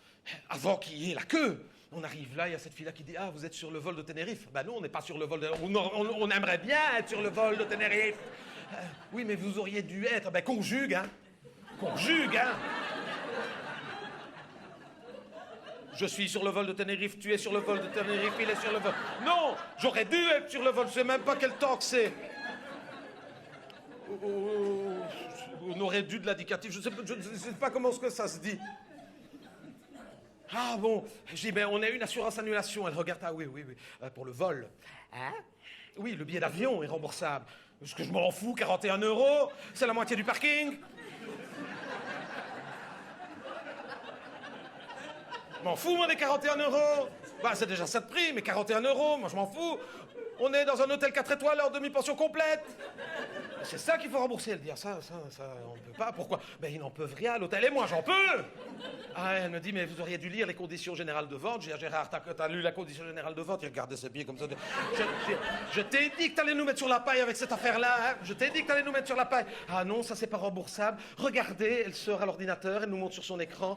avant qu'il y ait la queue. On arrive là, il y a cette fille-là qui dit, ah, vous êtes sur le vol de Tenerife. Ben non, on n'est pas sur le vol de... On aimerait bien être sur le vol de Tenerife. Oui, mais vous auriez dû être, ben conjugue, hein. Conjugue, hein? Je suis sur le vol de Tenerife, tu es sur le vol de Tenerife, il est sur le vol... Non, j'aurais dû être sur le vol, je sais même pas quel temps que c'est. On aurait dû de l'indicatif, je sais pas comment est-ce que ça se dit. Ah bon, je dis, ben on a une assurance annulation. Elle regarde, ah oui, pour le vol. Hein? Oui, le billet d'avion est remboursable. Parce que je m'en fous, 41 €, c'est la moitié du parking. Je m'en fous, moi, des 41 €. Bah, c'est déjà ça de prix, mais 41 €, moi, je m'en fous. On est dans un hôtel 4 étoiles en demi-pension complète. C'est ça qu'il faut rembourser. Elle dit, ah, ça, on ne peut pas. Pourquoi? Ben, ils n'en peuvent rien, l'hôtel et moi, j'en peux. Ah, elle me dit, mais vous auriez dû lire les conditions générales de vente. J'ai dit, Gérard, t'as lu la condition générale de vente? Il regardait ses pieds comme ça. Je t'ai dit que t'allais nous mettre sur la paille avec cette affaire-là, hein. Je t'ai dit que t'allais nous mettre sur la paille. Ah non, ça, c'est pas remboursable. Regardez, elle sort à l'ordinateur, elle nous montre sur son écran.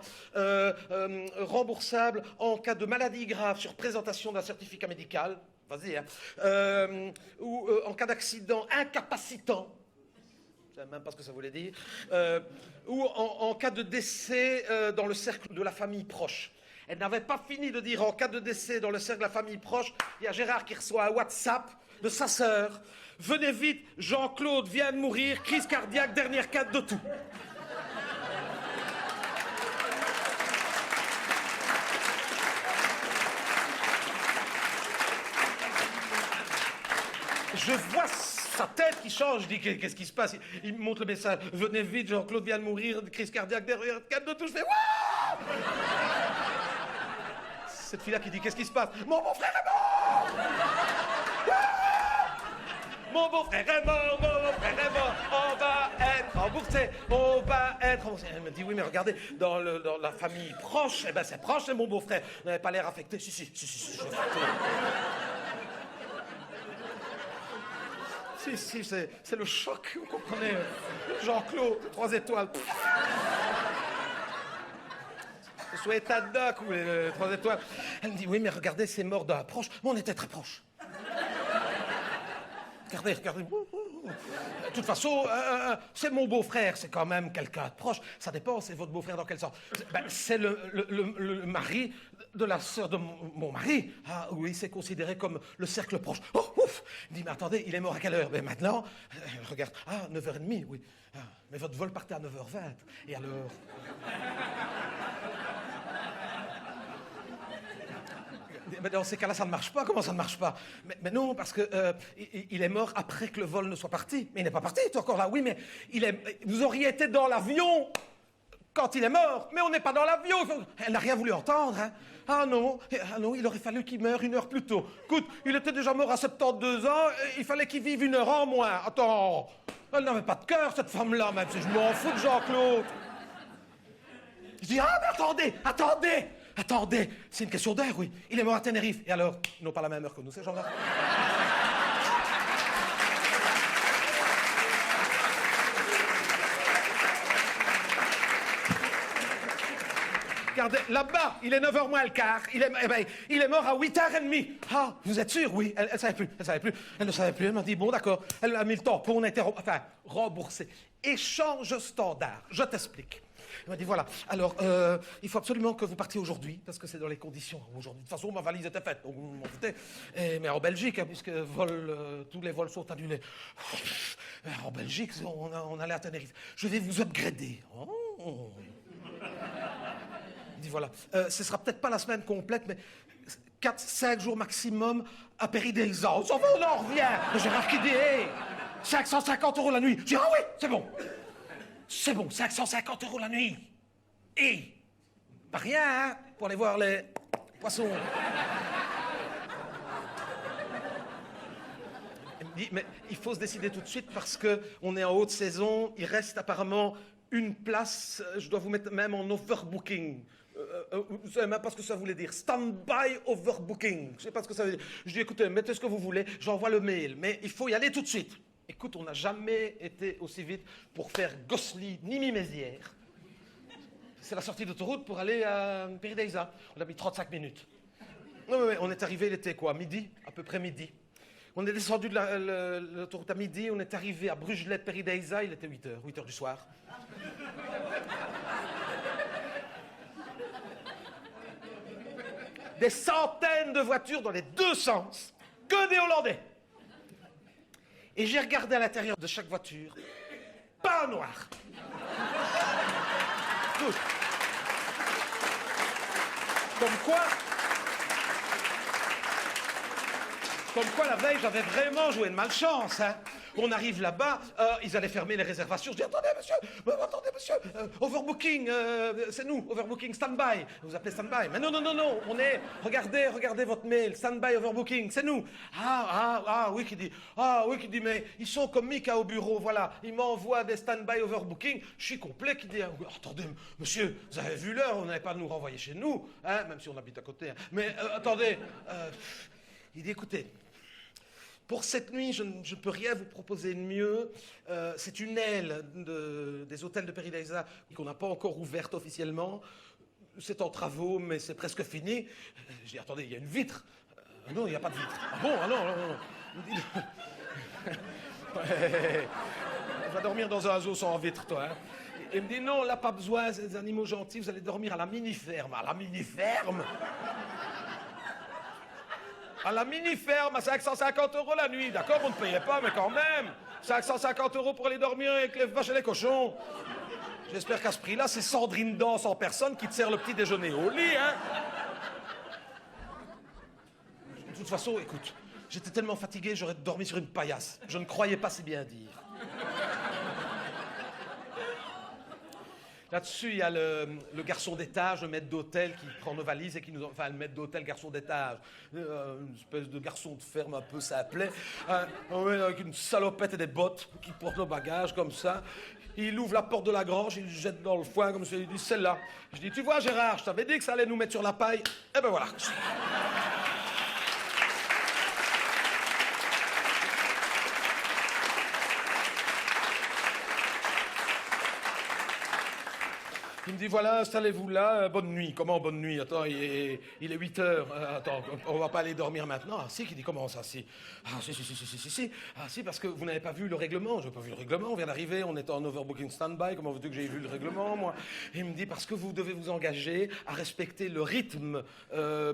Remboursable en cas de maladie grave sur présentation d'un certificat médical. Vas-y, hein. Ou en cas d'accident incapacitant. Je ne sais même pas ce que ça voulait dire. Ou en cas de décès dans le cercle de la famille proche. Elle n'avait pas fini de dire en cas de décès dans le cercle de la famille proche. Il y a Gérard qui reçoit un WhatsApp de sa sœur. Venez vite, Jean-Claude vient de mourir, crise cardiaque, dernière carte de tout. Je vois sa tête qui change. Je dis, qu'est-ce qui se passe? Il me montre le message. Venez vite, Jean-Claude vient de mourir, crise cardiaque derrière, canne de tout. Je fais, wouah! Cette fille-là qui dit, qu'est-ce qui se passe? Mon beau-frère est mort! Mon beau-frère est mort, mon beau-frère est mort, on va être remboursé, on va être remboursé. Elle me dit, oui, mais regardez, dans la famille proche, eh ben c'est proche, c'est mon beau-frère. Vous n'avez pas l'air affecté. Si, je suis affecté. Si, c'est le choc, vous comprenez? Jean-Claude, 3 étoiles. Soit état de doc ou les 3 étoiles. Elle me dit, oui, mais regardez, c'est mort d'un proche. Mais on était très proches. Regardez. De toute façon, c'est mon beau-frère, c'est quand même quelqu'un de proche. Ça dépend, c'est votre beau-frère dans quel sens? C'est le mari de la sœur de mon mari. Ah oui, c'est considéré comme le cercle proche. Oh, ouf! Il me dit, mais attendez, il est mort à quelle heure? Ben maintenant, regarde, 9h30, oui. Ah, mais votre vol partait à 9h20. Et alors? Mais dans ces cas-là, ça ne marche pas. Comment ça ne marche pas? Mais non, parce que il est mort après que le vol ne soit parti. Mais il n'est pas parti, tu es encore là. Oui, mais vous auriez été dans l'avion quand il est mort. Mais on n'est pas dans l'avion. Elle n'a rien voulu entendre. Hein. Ah non, il aurait fallu qu'il meure 1 heure plus tôt. Écoute, il était déjà mort à 72 ans. Il fallait qu'il vive 1 heure en moins. Attends, elle n'avait pas de cœur, cette femme-là, même si je m'en fous de Jean-Claude. Je dis, mais attendez, c'est une question d'heure, oui. Il est mort à Tenerife. Et alors, ils n'ont pas la même heure que nous, ces gens-là. Regardez, là-bas, il est 9h moins le quart. Il est mort à 8h30. Ah, vous êtes sûr? Oui, elle ne savait plus. Elle ne savait plus. Elle m'a dit, bon, d'accord. Elle a mis le temps pour on était remboursé. Échange standard. Je t'explique. Elle m'a dit, voilà, alors, il faut absolument que vous partiez aujourd'hui, parce que c'est dans les conditions aujourd'hui. De toute façon, ma valise était faite, donc vous m'en foutez. Mais en Belgique, hein, puisque tous les vols sont annulés. En Belgique, on allait à Tenerife. Je vais vous upgrader. Oh. Il dit, voilà, ce sera peut-être pas la semaine complète, mais 4-5 jours maximum à Péridéisa. On s'en va, on en revient. Gérard qui dit, hey, 550 € la nuit. Je dis, ah oui, c'est bon. C'est bon, 550 € la nuit. Et pas rien, hein, pour aller voir les poissons. Elle me dit, mais il faut se décider tout de suite parce qu'on est en haute saison. Il reste apparemment une place. Je dois vous mettre même en overbooking. Vous savez même pas ce que ça voulait dire. Stand-by overbooking. Je sais pas ce que ça veut dire. Je dis, écoutez, mettez ce que vous voulez. J'envoie le mail. Mais il faut y aller tout de suite. Écoute, on n'a jamais été aussi vite pour faire Gosselies ni Mimésières. C'est la sortie d'autoroute pour aller à Péridéisa. On a mis 35 minutes. Oui, on est arrivé, il était quoi? Midi? À peu près midi. On est descendu de l'autoroute à midi, on est arrivé à Brugelet, Péridéisa, il était 8h du soir. Des centaines de voitures dans les deux sens. Que des Hollandais. Et j'ai regardé à l'intérieur de chaque voiture, pas noir. Tout. Comme quoi, la veille, j'avais vraiment joué de malchance. Hein. On arrive là-bas, ils allaient fermer les réservations. Je dis, attendez, monsieur, overbooking, c'est nous, overbooking, stand-by. Vous appelez stand-by. Mais non, on est, regardez votre mail, stand-by, overbooking, c'est nous. Oui, qui dit, mais ils sont comme Mika au bureau, voilà. Ils m'envoient des stand-by, overbooking. Je suis complet, qui dit, attendez, monsieur, vous avez vu l'heure, vous n'allez pas nous renvoyer chez nous, hein, même si on habite à côté. Hein. Mais attendez, il dit, écoutez, pour cette nuit, je ne peux rien vous proposer de mieux. C'est une aile des hôtels de Péridéisa qu'on n'a pas encore ouverte officiellement. C'est en travaux, mais c'est presque fini. Je dis, attendez, il y a une vitre. Non, il n'y a pas de vitre. Ah bon? Ah non. On va dormir dans un zoo sans vitre, toi. Hein. Il me dit, non, là, pas besoin, c'est des animaux gentils, vous allez dormir à la mini-ferme. À la mini-ferme? À la mini-ferme, à 550 € la nuit. D'accord, vous ne payez pas, mais quand même. 550 € pour aller dormir avec les vaches et les cochons. J'espère qu'à ce prix-là, c'est Sandrine Danse en personne qui te sert le petit déjeuner au lit, hein. De toute façon, écoute, J'étais tellement fatigué, j'aurais dormi sur une paillasse. Je ne croyais pas si bien dire. Là-dessus, il y a le garçon d'étage, le maître d'hôtel qui prend nos valises et qui nous... Enfin, le maître d'hôtel, garçon d'étage. Une espèce de garçon de ferme un peu simple. Avec une salopette et des bottes qui porte nos bagages comme ça. Il ouvre la porte de la grange, il le jette dans le foin comme ça. Il dit, celle-là. Je dis, tu vois Gérard, je t'avais dit que ça allait nous mettre sur la paille. Eh ben voilà. Il me dit, voilà, installez-vous là, bonne nuit. Comment bonne nuit? Attends, il est 8 heures. Attends, on va pas aller dormir maintenant. Ah si, qui dit, comment ça, si? Ah si. Ah si, parce que vous n'avez pas vu le règlement. Je n'ai pas vu le règlement, on vient d'arriver, on est en overbooking stand-by. Comment veux-tu que j'ai vu le règlement, moi? Et il me dit, parce que vous devez vous engager à respecter le rythme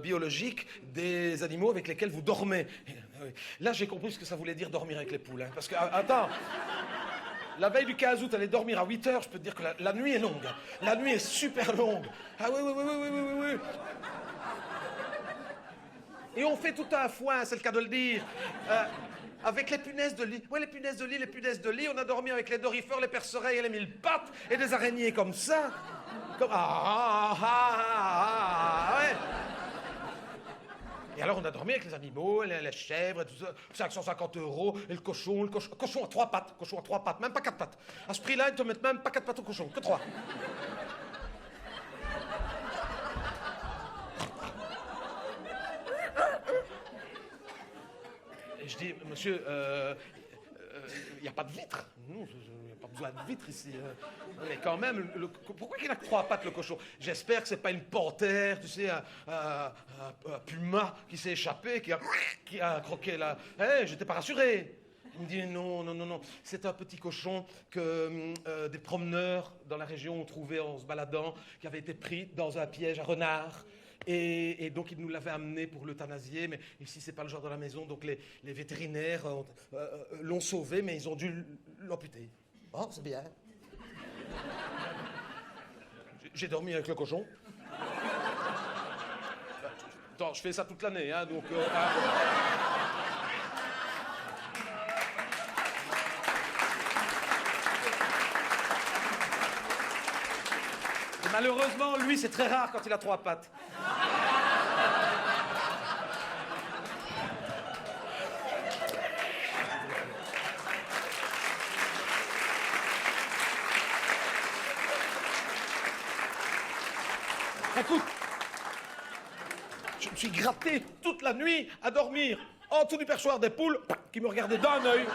biologique des animaux avec lesquels vous dormez. Là, j'ai compris ce que ça voulait dire dormir avec les poules. Hein, parce que, attends... La veille du 15 août, aller dormir à 8 heures, je peux te dire que la nuit est longue. La nuit est super longue. Ah oui. Et on fait tout un foin, c'est le cas de le dire. Avec les punaises de lit. Ouais, les punaises de lit. On a dormi avec les dorifores, les perce-oreilles et les 1000 pattes et des araignées comme ça. Comme... ouais. Et alors, on a dormi avec les animaux, les chèvres, et tout ça, 550 €, et le cochon à 3 pattes, même pas 4 pattes. À ce prix-là, ils te mettent même pas 4 pattes au cochon, que 3. Et je dis, monsieur, il n'y a pas de vitre. Non, il n'y a pas besoin de vitre ici. Mais quand même, pourquoi il n'a que 3 pattes, le cochon? J'espère que c'est pas une panthère, tu sais, un puma qui s'est échappé, qui a croqué là. J'étais pas rassuré. Il me dit non. C'est un petit cochon que des promeneurs dans la région ont trouvé en se baladant, qui avait été pris dans un piège à renards. Et donc, ils nous l'avaient amené pour l'euthanasier, mais ici, c'est pas le genre de la maison, donc les vétérinaires l'ont sauvé, mais ils ont dû l'amputer. Oh, c'est bien. J'ai dormi avec le cochon. Attends, je fais ça toute l'année, hein, donc... Et malheureusement, lui, c'est très rare quand il a 3 pattes. Écoute, je me suis gratté toute la nuit à dormir en dessous du perchoir des poules qui me regardaient d'un œil.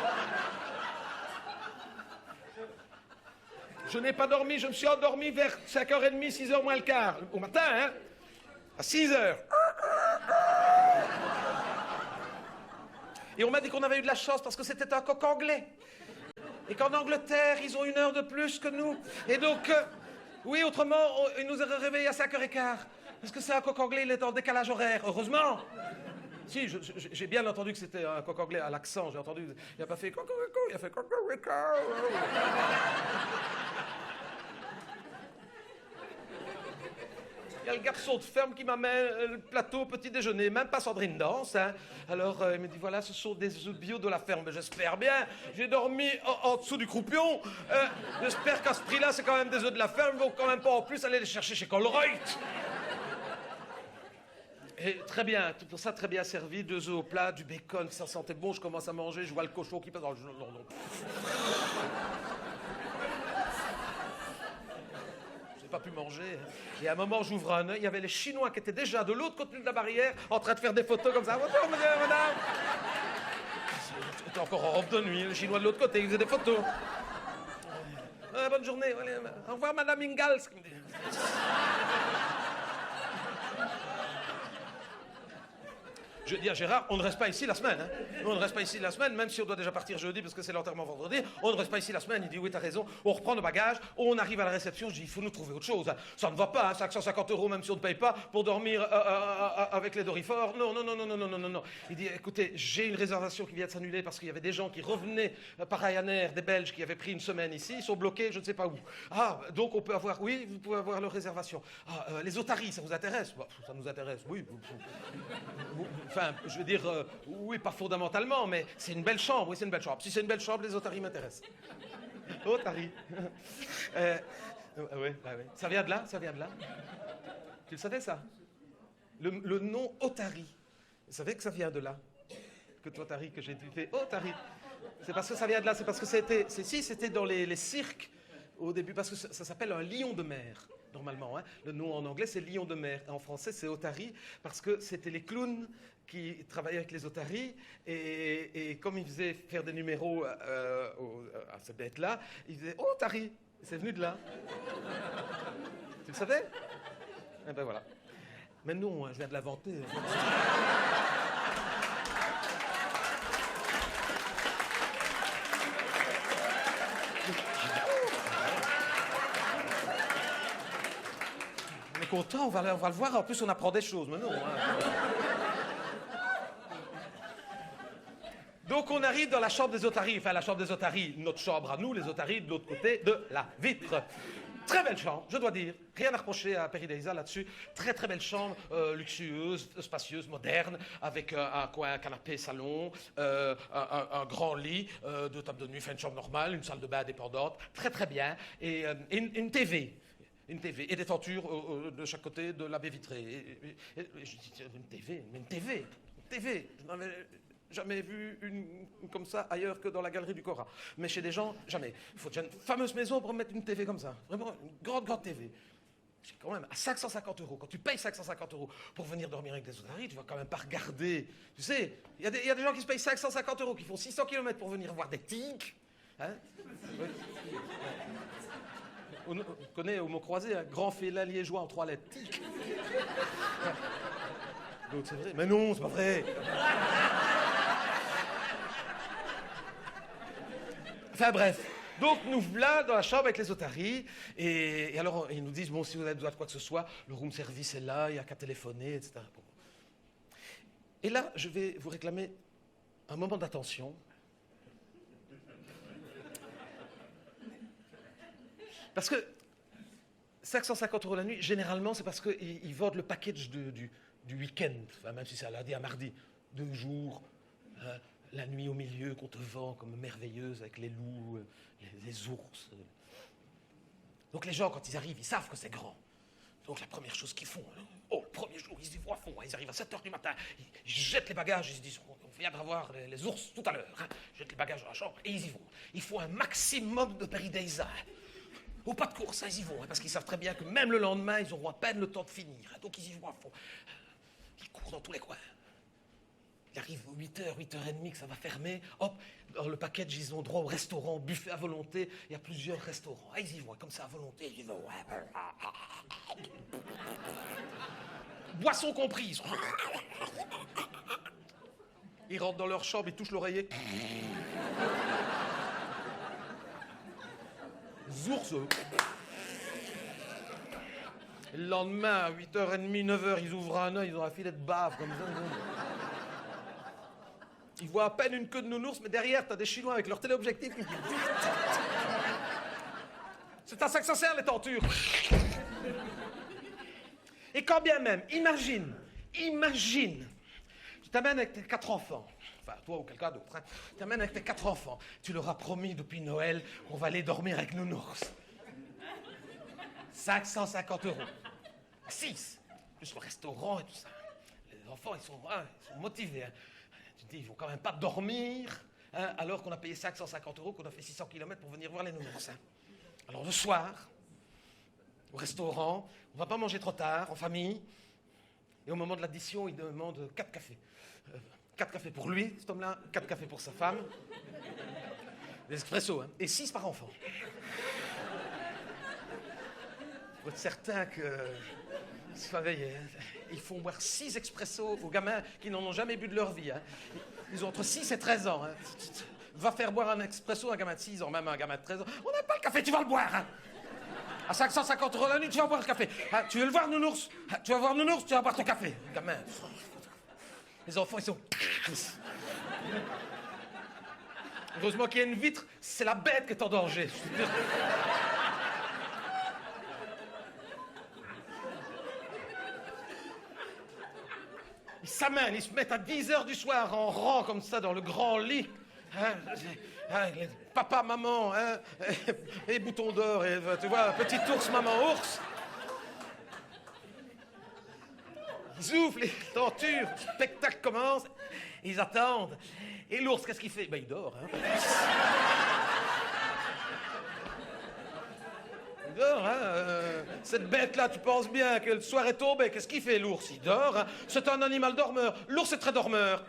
Je n'ai pas dormi, je me suis endormi vers 5h30, 6h moins le quart. Au matin, hein, à 6h. Et on m'a dit qu'on avait eu de la chance parce que c'était un coq anglais. Et qu'en Angleterre, ils ont 1 heure de plus que nous. Et donc... oui, autrement, il nous aurait réveillés à 5h15. Parce que c'est un coq anglais, il est en décalage horaire. Heureusement. Si, j'ai bien entendu que c'était un coq anglais à l'accent. J'ai entendu, il n'a pas fait cocorico, il a fait cocorico. Il y a le garçon de ferme qui m'amène le plateau petit déjeuner, même pas Sandrine Danse. Hein. Alors, il me dit, voilà, ce sont des œufs bio de la ferme. J'espère bien. J'ai dormi en dessous du croupion. J'espère qu'à ce prix-là, c'est quand même des œufs de la ferme. Ils vont quand même pas en plus aller les chercher chez Colruyt. Et très bien, tout ça très bien servi, 2 œufs au plat, du bacon, ça sentait bon, je commence à manger, je vois le cochon qui passe dans le... Non. J'ai pas pu manger. Et à un moment, j'ouvre un œil, il y avait les Chinois qui étaient déjà de l'autre côté de la barrière, en train de faire des photos comme ça. Bonjour, madame. C'était encore en robe de nuit, les Chinois de l'autre côté, ils faisaient des photos. Bonne journée, au revoir, madame Ingalls. Je dis à Gérard, on ne reste pas ici la semaine. Hein. On ne reste pas ici la semaine, même si on doit déjà partir jeudi parce que c'est l'enterrement vendredi. On ne reste pas ici la semaine. Il dit, oui, t'as raison. On reprend nos bagages, on arrive à la réception. Je dis, il faut nous trouver autre chose. Hein. Ça ne va pas, hein, 550 €, même si on ne paye pas, pour dormir avec les dorifores. Non. Il dit, écoutez, j'ai une réservation qui vient de s'annuler parce qu'il y avait des gens qui revenaient par Ryanair, des Belges qui avaient pris une semaine ici. Ils sont bloqués, je ne sais pas où. Ah, donc on peut avoir, oui, vous pouvez avoir leur réservation. Ah, les otaries, ça vous intéresse? Bah, ça nous intéresse, oui. Enfin, enfin, je veux dire, oui, pas fondamentalement, mais c'est une belle chambre, oui, c'est une belle chambre. Si c'est une belle chambre, les otaries m'intéressent. Otaries. Oui, ça vient de là, ça vient de là. Tu le savais, ça? Le nom Otari. Vous savez que ça vient de là? Que toi, Otari, que j'ai fait Otari. C'est parce que ça vient de là, c'est parce que c'était dans les cirques au début, parce que ça s'appelle un lion de mer, normalement. Hein. Le nom en anglais, c'est lion de mer. En français, c'est Otari, parce que c'était les clowns qui travaillaient avec les otaries, et comme ils faisaient faire des numéros à cette bête-là, ils disaient Otari. C'est venu de là. Tu le savais? Eh ben voilà. Mais non, je viens de l'inventer. On est content, on va le voir. En plus, on apprend des choses. Mais non. Hein. Donc, on arrive dans la chambre des otaries. Enfin, la chambre des otaries, notre chambre à nous, les otaries, de l'autre côté de la vitre. Très belle chambre, je dois dire. Rien à reprocher à Peridaisa là-dessus. Très, très belle chambre, luxueuse, spacieuse, moderne, avec un canapé salon, un grand lit, 2 tables de nuit, enfin une chambre normale, une salle de bain indépendante. Très, très bien. Et une TV. Une TV. Et des tentures de chaque côté de la baie vitrée. Je dis, une TV, mais une TV. Une TV. Je n'avais jamais vu une comme ça ailleurs que dans la galerie du Cora. Mais chez des gens, jamais. Il faut déjà une fameuse maison pour mettre une TV comme ça. Vraiment, une grande, grande TV. C'est quand même à 550 €. Quand tu payes 550 € pour venir dormir avec des otaries, tu vas quand même pas regarder. Tu sais, il y a des gens qui se payent 550 € qui font 600 km pour venir voir des tigres. Hein? Oui. On connaît au mot croisé un grand félin liégeois en 3 lettres. Tigre. Donc c'est vrai. Mais non, c'est pas vrai. Enfin bref, donc nous voilà dans la chambre avec les otaries, et alors ils nous disent, bon, si vous avez besoin de quoi que ce soit, le room service est là, il n'y a qu'à téléphoner, etc. Bon. Et là, je vais vous réclamer un moment d'attention. Parce que 550 € la nuit, généralement, c'est parce qu'ils vendent le package du week-end, enfin, même si c'est à lundi à mardi, 2 jours, la nuit au milieu qu'on te vend comme merveilleuse avec les loups, les ours. Donc les gens, quand ils arrivent, ils savent que c'est grand. Donc la première chose qu'ils font, le premier jour, ils y vont à fond. Ils arrivent à 7 h du matin, ils jettent les bagages, ils se disent, on viendra voir les ours tout à l'heure. Hein. Ils jettent les bagages dans la chambre et ils y vont. Ils font un maximum de Peridaisa. Au pas de course, hein, ils y vont, hein, parce qu'ils savent très bien que même le lendemain, ils auront à peine le temps de finir. Hein, donc ils y vont à fond. Ils courent dans tous les coins. Il arrive 8h, 8h30 que ça va fermer. Hop, dans le package, ils ont droit au restaurant, buffet à volonté. Il y a plusieurs restaurants. Ah, ils y vont, comme ça, à volonté. Ils y vont. Boissons comprises. Ils rentrent dans leur chambre, ils touchent l'oreiller. Ours. Le lendemain, à 8h30, 9h, ils ouvrent un œil, ils ont un filet de bave comme ça. Ils voient à peine une queue de nounours, mais derrière, t'as des Chinois avec leur téléobjectif. C'est à ça que ça sert, les tentures. Et quand bien même, imagine, tu t'amènes avec tes 4 enfants, enfin toi ou quelqu'un d'autre, hein, tu t'amènes avec tes 4 enfants, tu leur as promis depuis Noël qu'on va aller dormir avec nounours. 550 €. 6, plus le restaurant et tout ça. Les enfants, ils sont motivés. Hein. Tu te dis, ils vont quand même pas dormir, hein, alors qu'on a payé 550 €, qu'on a fait 600 km pour venir voir les nounours. Hein. Alors le soir, au restaurant, on va pas manger trop tard, en famille. Et au moment de l'addition, il demande 4 cafés. 4 cafés pour lui, cet homme-là, 4 cafés pour sa femme. Des expressos, hein, et 6 par enfant. Pour être certain que... Ils font boire 6 expressos aux gamins qui n'en ont jamais bu de leur vie. Hein. Ils ont entre 6 et 13 ans. Hein. Va faire boire un expresso à un gamin de 6 ans, même à un gamin de 13 ans. On n'a pas le café, tu vas le boire. Hein. À 550 € la nuit, tu vas boire le café. Ah, tu veux le voir, nounours? Ah, tu vas voir nounours, tu vas boire ton café. Gamin. Les enfants, ils sont... Heureusement qu'il y a une vitre, c'est la bête qui est en danger. Ils s'amènent, ils se mettent à 10h du soir en rang comme ça dans le grand lit. Hein, papa, maman, hein, et bouton d'or, et tu vois, petit ours, maman, ours. Ils ouvrent les tentures, le spectacle commence, ils attendent. Et l'ours, qu'est-ce qu'il fait? Ben, il dort. Hein. Il dort, hein. Cette bête-là, tu penses bien que le soir est tombé. Qu'est-ce qu'il fait, l'ours? Il dort. Hein. C'est un animal dormeur. L'ours est très dormeur.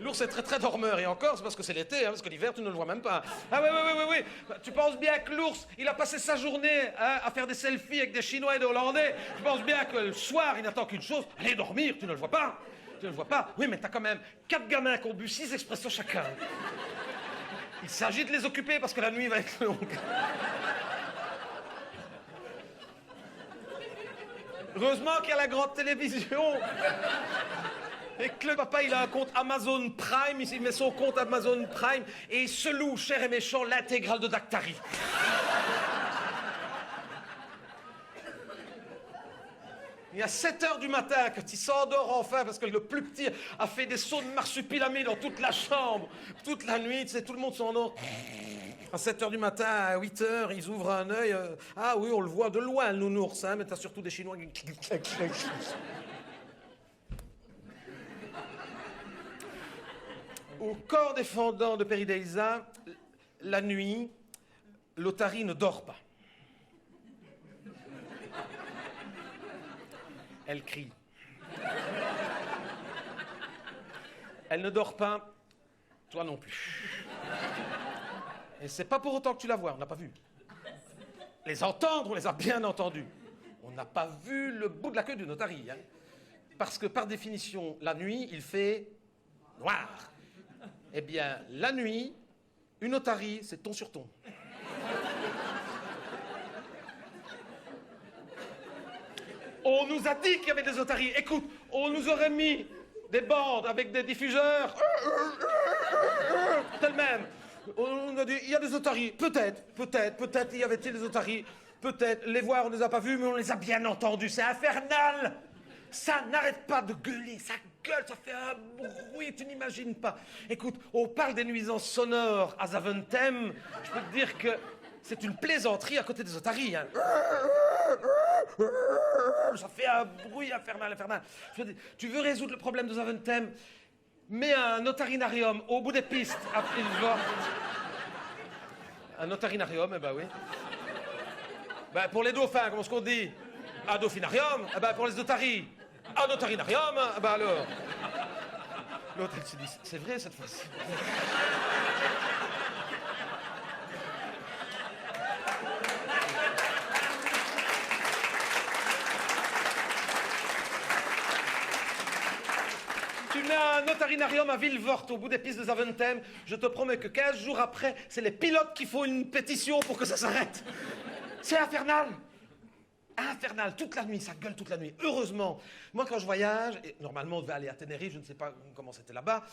L'ours est très, très dormeur. Et encore, c'est parce que c'est l'été, hein, parce que l'hiver, tu ne le vois même pas. Ah oui. Tu penses bien que l'ours, il a passé sa journée hein, à faire des selfies avec des Chinois et des Hollandais. Tu penses bien que le soir, il n'attend qu'une chose, aller dormir. Tu ne le vois pas. Tu ne le vois pas. Oui, mais t'as quand même 4 gamins qui ont bu 6 expressos chacun. Il s'agit de les occuper parce que la nuit va être longue. Heureusement qu'il y a la grande télévision. Et que le papa, il a un compte Amazon Prime, il met son compte Amazon Prime et il se loue, cher et méchant, l'intégrale de Dactari. Et à 7h du matin, quand il s'endort enfin, parce que le plus petit a fait des sauts de marsupilami dans toute la chambre, toute la nuit, tu sais, tout le monde s'endort. À 7h du matin, à 8h, ils ouvrent un œil. Ah oui, on le voit de loin, le nounours, hein, mais t'as surtout des Chinois qui... Au corps défendant de Peridaisa, la nuit, l'otarie ne dort pas. Elle crie. Elle ne dort pas, toi non plus. Et c'est pas pour autant que tu la vois, on n'a pas vu. Les entendre, on les a bien entendus. On n'a pas vu le bout de la queue d'une otarie. Hein. Parce que par définition, la nuit, il fait noir. Eh bien, la nuit, une otarie, c'est ton sur ton. On nous a dit qu'il y avait des otaries. Écoute, on nous aurait mis des bandes avec des diffuseurs. Tel même. On a dit, il y a des otaries. Peut-être, il y avait-il des otaries. Peut-être. Les voir, on ne les a pas vus, mais on les a bien entendus. C'est infernal. Ça n'arrête pas de gueuler, ça gueule, ça fait un bruit, tu n'imagines pas. Écoute, on parle des nuisances sonores à Zaventem, je peux te dire que c'est une plaisanterie à côté des otaries. Hein. Ça fait un bruit infernal. Je veux dire, tu veux résoudre le problème de Zaventem? Mets un otarinarium au bout des pistes à Frisvort. Un otarinarium, eh ben oui. Ben, pour les dauphins, comment est-ce qu'on dit? Un dauphinarium, eh ben pour les otaries. Un otarinarium, eh ben alors. L'autre, elle se dit, c'est vrai cette fois-ci. Tu mets un otarinarium à Villevort, au bout des pistes de Zaventem, je te promets que 15 jours après, c'est les pilotes qui font une pétition pour que ça s'arrête. C'est infernal. Infernal, toute la nuit, ça gueule toute la nuit. Heureusement, moi quand je voyage, et normalement on devait aller à Tenerife, je ne sais pas comment c'était là-bas,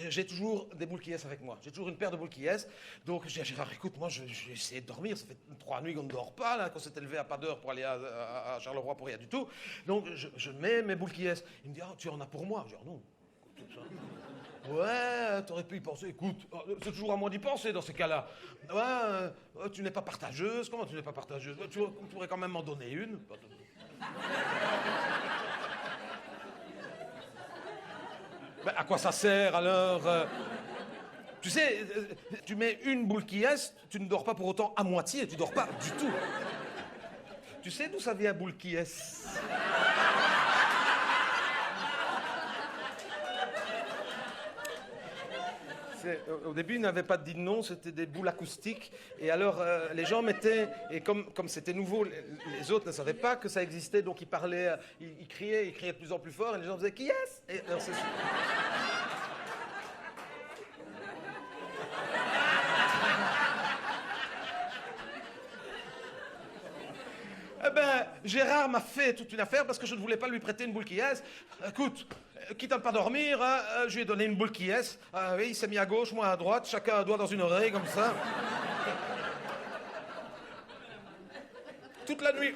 j'ai toujours des boules qui avec moi. J'ai toujours une paire de boules qui Donc j'ai dit, Gérard, écoute, moi j'ai essayé de dormir, ça fait 3 nuits qu'on ne dort pas, là, qu'on s'est élevé à pas d'heure pour aller à Charleroi pour rien du tout. Donc je mets mes boules qui Il me dit, ah, tu en as pour moi? Je dis, non. Ouais, t'aurais pu y penser. Écoute, c'est toujours à moi d'y penser dans ces cas-là. Ouais, tu n'es pas partageuse. Comment tu n'es pas partageuse? Tu pourrais quand même m'en donner une. Ben, à quoi ça sert alors? Tu sais, tu mets une boule qui tu ne dors pas pour autant à moitié. Tu dors pas du tout. Tu sais d'où ça vient, boule qui Au début, ils n'avaient pas dit non, c'était des boules acoustiques. Et alors, les gens mettaient... Et comme c'était nouveau, les autres ne savaient pas que ça existait, donc ils parlaient, ils criaient de plus en plus fort, et les gens faisaient « Qui est-ce ?» Et alors, c'est... Eh ben, Gérard m'a fait toute une affaire parce que je ne voulais pas lui prêter une boule qui est. Écoute, quitte à ne pas dormir, hein, je lui ai donné une boule qui est. Oui, il s'est mis à gauche, moi à droite, chacun un doigt dans une oreille, comme ça. Toute la nuit.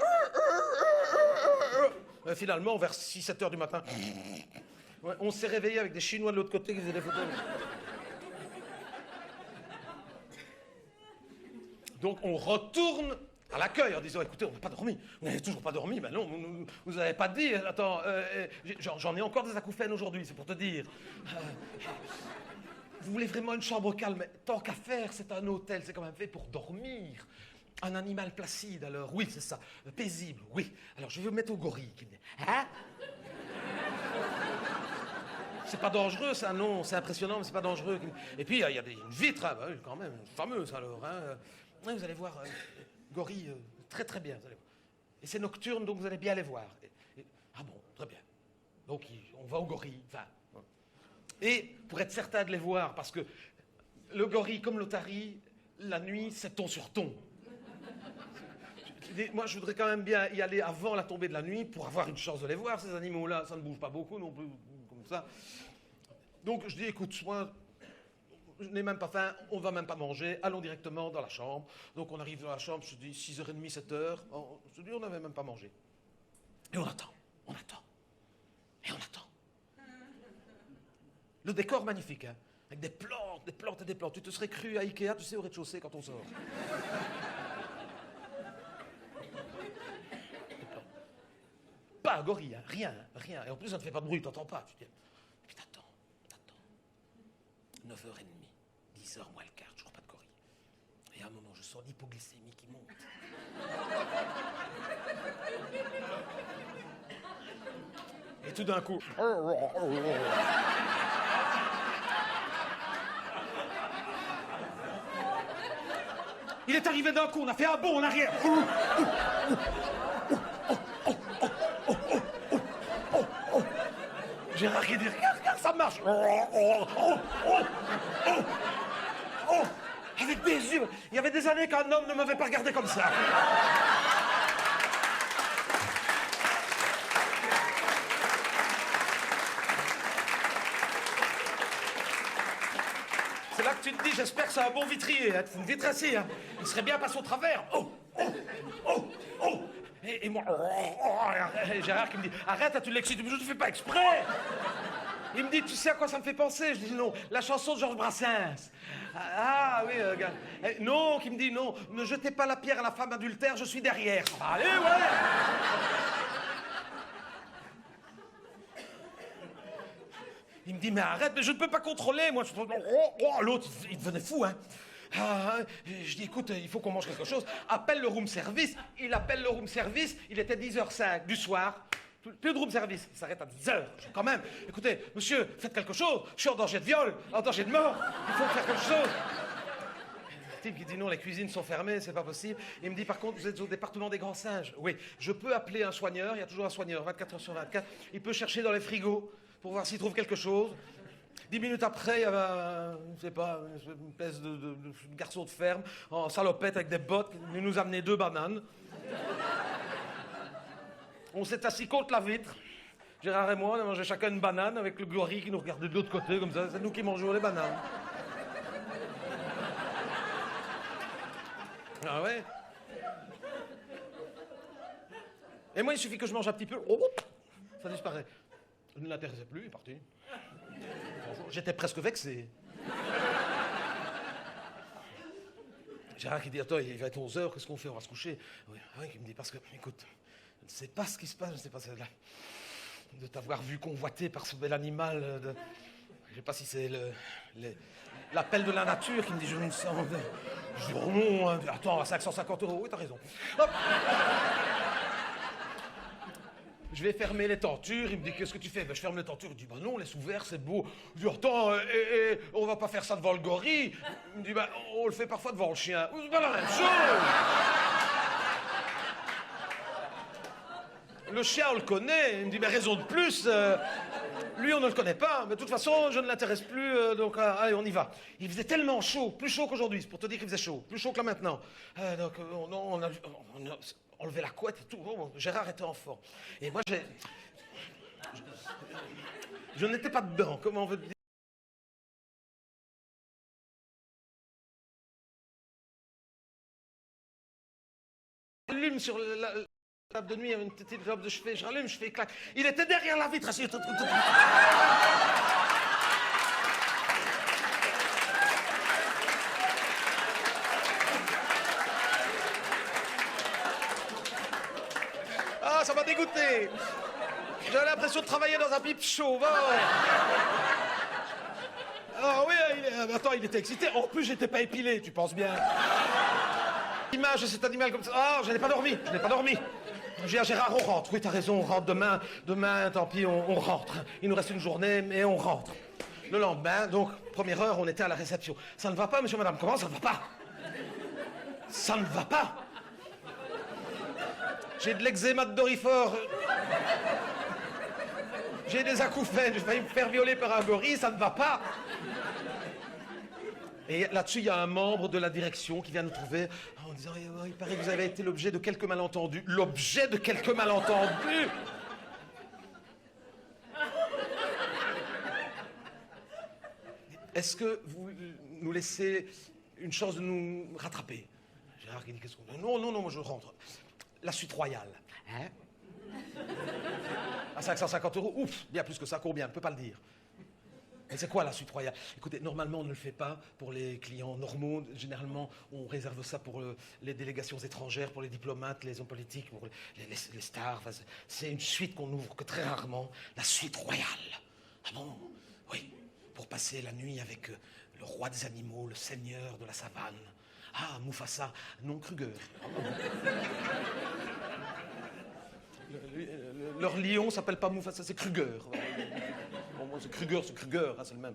Finalement, vers 6-7 heures du matin, Ouais, on s'est réveillé avec des Chinois de l'autre côté qui faisaient des photos. Donc on retourne à l'accueil en disant écoutez, on n'a pas dormi. Vous n'avez toujours pas dormi? Ben non, vous n'avez pas dit. Attends, j'en ai encore des acouphènes aujourd'hui, c'est pour te dire. Vous voulez vraiment une chambre calme? Mais tant qu'à faire, c'est un hôtel, c'est quand même fait pour dormir. Un animal placide, alors, oui, c'est ça. Paisible, oui. Alors, je vais vous mettre au gorille. Qui me dit, hein? C'est pas dangereux, ça, non, c'est impressionnant, mais c'est pas dangereux. Et puis, il y a une vitre, hein, bah, oui, quand même, fameuse, alors. Hein. Ouais, vous allez voir, gorille, très très bien, vous allez voir. Et c'est nocturne, donc vous allez bien les voir. Ah bon, très bien. Donc, on va au gorille, enfin... Et pour être certain de les voir, parce que le gorille, comme l'otarie, la nuit, c'est ton sur ton. Moi, je voudrais quand même bien y aller avant la tombée de la nuit pour avoir une chance de les voir, ces animaux-là. Ça ne bouge pas beaucoup non plus, comme ça. Donc, je dis, écoute, moi, je n'ai même pas faim, on ne va même pas manger, allons directement dans la chambre. Donc, on arrive dans la chambre, je dis 6h30, 7h. Je dis, on n'avait même pas mangé. Et on attend, et on attend. Le décor magnifique, hein, avec des plantes et des plantes. Tu te serais cru à Ikea, tu sais, au rez-de-chaussée quand on sort. Pas un gorille, hein, rien. Et en plus, ça ne fait pas de bruit, t'entends pas. Tu dis, et puis t'attends. 9h30, 10h moins le quart, toujours pas de gorille. Et à un moment, je sens l'hypoglycémie qui monte. Et tout d'un coup... Il est arrivé d'un coup, on a fait un bond en arrière. Gérard qui dit, regarde, ça marche. Avec des yeux. Il y avait des années qu'un homme ne m'avait pas regardé comme ça. C'est là que tu te dis, j'espère que c'est un bon vitrier, hein. Une vitre assis, hein. Il serait bien passé au travers. Et moi, et Gérard qui me dit, arrête, tu l'excites, je ne te fais pas exprès. Il me dit, tu sais à quoi ça me fait penser? Je dis, non, la chanson de Georges Brassens. Ah oui, gars. Non, qui me dit, non, ne jetez pas la pierre à la femme adultère, je suis derrière. Allez, ouais. Il me dit, mais arrête, mais je ne peux pas contrôler, moi. L'autre, il devenait fou, hein. Je dis, écoute, il faut qu'on mange quelque chose. Appelle le room service. Il appelle le room service. Il était 10h05 du soir. Plus de room service. Il s'arrête à 10h. Quand même. Écoutez, monsieur, faites quelque chose. Je suis en danger de viol, en danger de mort. Il faut faire quelque chose. Le type qui dit non, les cuisines sont fermées, c'est pas possible. Il me dit, par contre, vous êtes au département des grands singes. Oui, je peux appeler un soigneur. Il y a toujours un soigneur, 24h/24. Il peut chercher dans les frigos pour voir s'il trouve quelque chose. 10 minutes après, il y avait, je sais pas, une espèce de garçon de ferme, en salopette avec des bottes, qui est venu nous amener 2 bananes. On s'est assis contre la vitre. Gérard et moi, on a mangé chacun une banane avec le gorille qui nous regardait de l'autre côté, comme ça. C'est nous qui mangeons les bananes. Ah ouais? Et moi, il suffit que je mange un petit peu, ça disparaît. Je ne l'intéressais plus, il est parti. J'étais presque vexé. Gérard qui dit, attends, il va être 11h, qu'est-ce qu'on fait? On va se coucher. Oui, il me dit, parce que, écoute, je ne sais pas ce qui se passe, je ne sais pas, là, de t'avoir vu convoité par ce bel animal. Je ne sais pas si c'est l'appel de la nature qui me dit, je me sens... Je dis, oh non, hein, attends, à 550 €, oui, t'as raison. Hop. Je vais fermer les tentures. Il me dit, qu'est-ce que tu fais? Ben, je ferme les tentures. Il me dit, bah non, laisse ouvert, c'est beau. Je dis, attends, on va pas faire ça devant le gorille. Il me dit, bah, on le fait parfois devant le chien. C'est pas la même chose. Le chien, on le connaît. Il me dit, mais raison de plus. Lui, on ne le connaît pas. Mais de toute façon, je ne l'intéresse plus. Donc, allez, on y va. Il faisait tellement chaud, plus chaud qu'aujourd'hui. C'est pour te dire qu'il faisait chaud. Plus chaud que là maintenant. Donc, on a enlevé la couette et tout. Oh, Gérard était en forme. Et moi, je n'étais pas dedans. Comment on veut dire? Allume sur Table de nuit, une petite robe de chevet, je rallume, je fais clac. Il était derrière la vitre, assis. Ah, ça m'a dégoûté. J'avais l'impression de travailler dans un pipe show. Ah oui, attends, il était excité. En plus, j'étais pas épilé, tu penses bien. L'image de cet animal comme ça. Ah, je n'ai pas dormi. J'ai dit à Gérard, on rentre. Oui, t'as raison, on rentre demain, tant pis, on rentre. Il nous reste une journée, mais on rentre. Le lendemain, donc, première heure, on était à la réception. Ça ne va pas, monsieur, madame. Comment ça ne va pas? Ça ne va pas. J'ai de l'eczéma de Dorifort. J'ai des acouphènes, j'ai failli me faire violer par un gorille, ça ne va pas. Et là-dessus, il y a un membre de la direction qui vient nous trouver en disant « Il paraît que vous avez été l'objet de quelques malentendus. » L'objet de quelques malentendus? Est-ce que vous nous laissez une chance de nous rattraper? Gérard qui dit qu'est-ce qu'on... Non, moi je rentre. La suite royale. Hein? À 550 €, ouf, bien plus que ça, combien? On ne peut pas le dire. Mais c'est quoi la suite royale? Écoutez, normalement, on ne le fait pas pour les clients normaux. Généralement, on réserve ça pour les délégations étrangères, pour les diplomates, les hommes politiques, pour les stars. Enfin, c'est une suite qu'on n'ouvre que très rarement. La suite royale. Ah bon? Oui. Pour passer la nuit avec le roi des animaux, le seigneur de la savane. Ah, Mufasa, non Kruger. Leur lion s'appelle pas Mufasa, c'est Kruger. Bon, c'est Kruger, hein, c'est le même.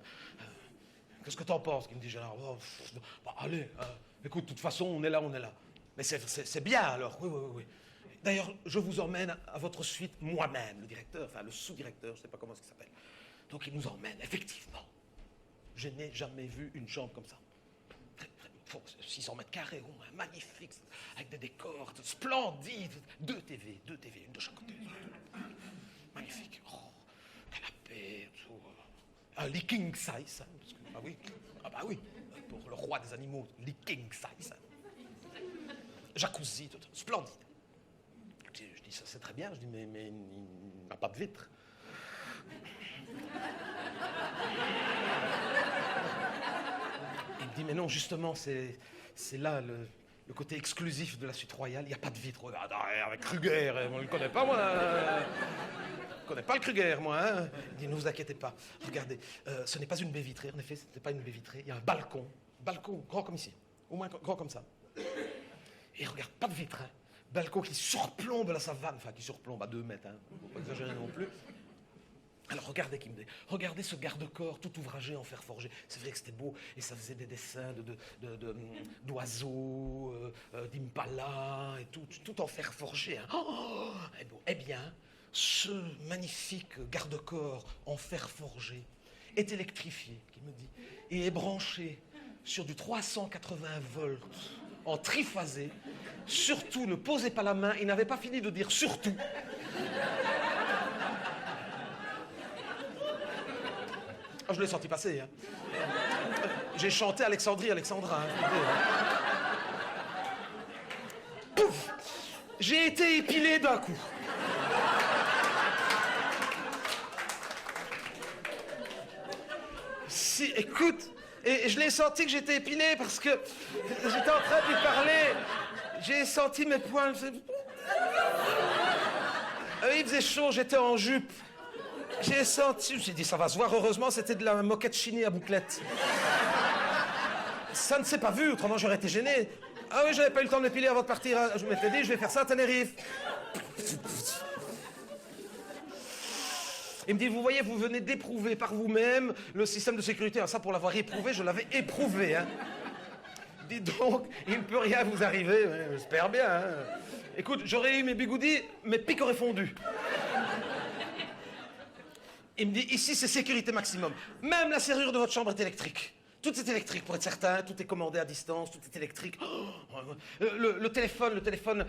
Qu'est-ce que t'en penses? Il me dit Gérard. Bah, allez, écoute, de toute façon, on est là. Mais c'est bien alors, oui. D'ailleurs, je vous emmène à votre suite moi-même, le directeur, enfin le sous-directeur, je sais pas comment ça s'appelle. Donc il nous emmène, effectivement. Je n'ai jamais vu une chambre comme ça. 600 mètres carrés, magnifique, avec des décors splendides. Deux TV, une de chaque côté. Magnifique. Oh, canapé, tout. Un lit king size. Hein, bah oui, pour le roi des animaux, lit king size. Jacuzzi, tout, splendide. Je dis, ça c'est très bien, je dis, mais il n'a pas de vitre. Il me dit, mais non, justement, c'est là le côté exclusif de la suite royale. Il n'y a pas de vitre. Regarde, avec Kruger, on ne le connaît pas, moi. Je ne connais pas le Kruger, moi. Hein. Il dit, ne vous inquiétez pas. Regardez, ce n'est pas une baie vitrée. En effet, ce n'est pas une baie vitrée. Il y a un balcon. Balcon grand comme ici. Au moins grand comme ça. Et regarde, pas de vitre. Hein. Balcon qui surplombe la savane. Enfin, qui surplombe à 2 mètres. Hein. Faut pas exagérer non plus. Alors regardez qui me dit, regardez ce garde-corps tout ouvragé en fer forgé. C'est vrai que c'était beau et ça faisait des dessins d'oiseaux, d'impala et tout en fer forgé. Hein. Oh, eh bien, ce magnifique garde-corps en fer forgé est électrifié, qui me dit, et est branché sur du 380 volts en triphasé. Surtout, ne posez pas la main. Il n'avait pas fini de dire surtout. Ah, je l'ai senti passer. Hein. J'ai chanté Alexandra. Hein. Pouf! J'ai été épilé d'un coup. Si, écoute, et je l'ai senti que j'étais épilé parce que j'étais en train de lui parler. J'ai senti mes poings. Il faisait chaud, j'étais en jupe. J'ai senti, je me suis dit, ça va se voir, heureusement, c'était de la moquette chinée à bouclettes. Ça ne s'est pas vu, autrement j'aurais été gêné. Ah oui, j'avais pas eu le temps de m'épiler avant de partir. Je m'étais dit, je vais faire ça à Tenerife. Il me dit, vous voyez, vous venez d'éprouver par vous-même le système de sécurité. Alors ça, pour l'avoir éprouvé, je l'avais éprouvé. Hein. Dis donc, il ne peut rien vous arriver. J'espère bien. Hein. Écoute, j'aurais eu mes bigoudis, mes pics auraient fondu. Il me dit, ici, c'est sécurité maximum. Même la serrure de votre chambre est électrique. Tout est électrique, pour être certain. Tout est commandé à distance, tout est électrique. Oh, le téléphone,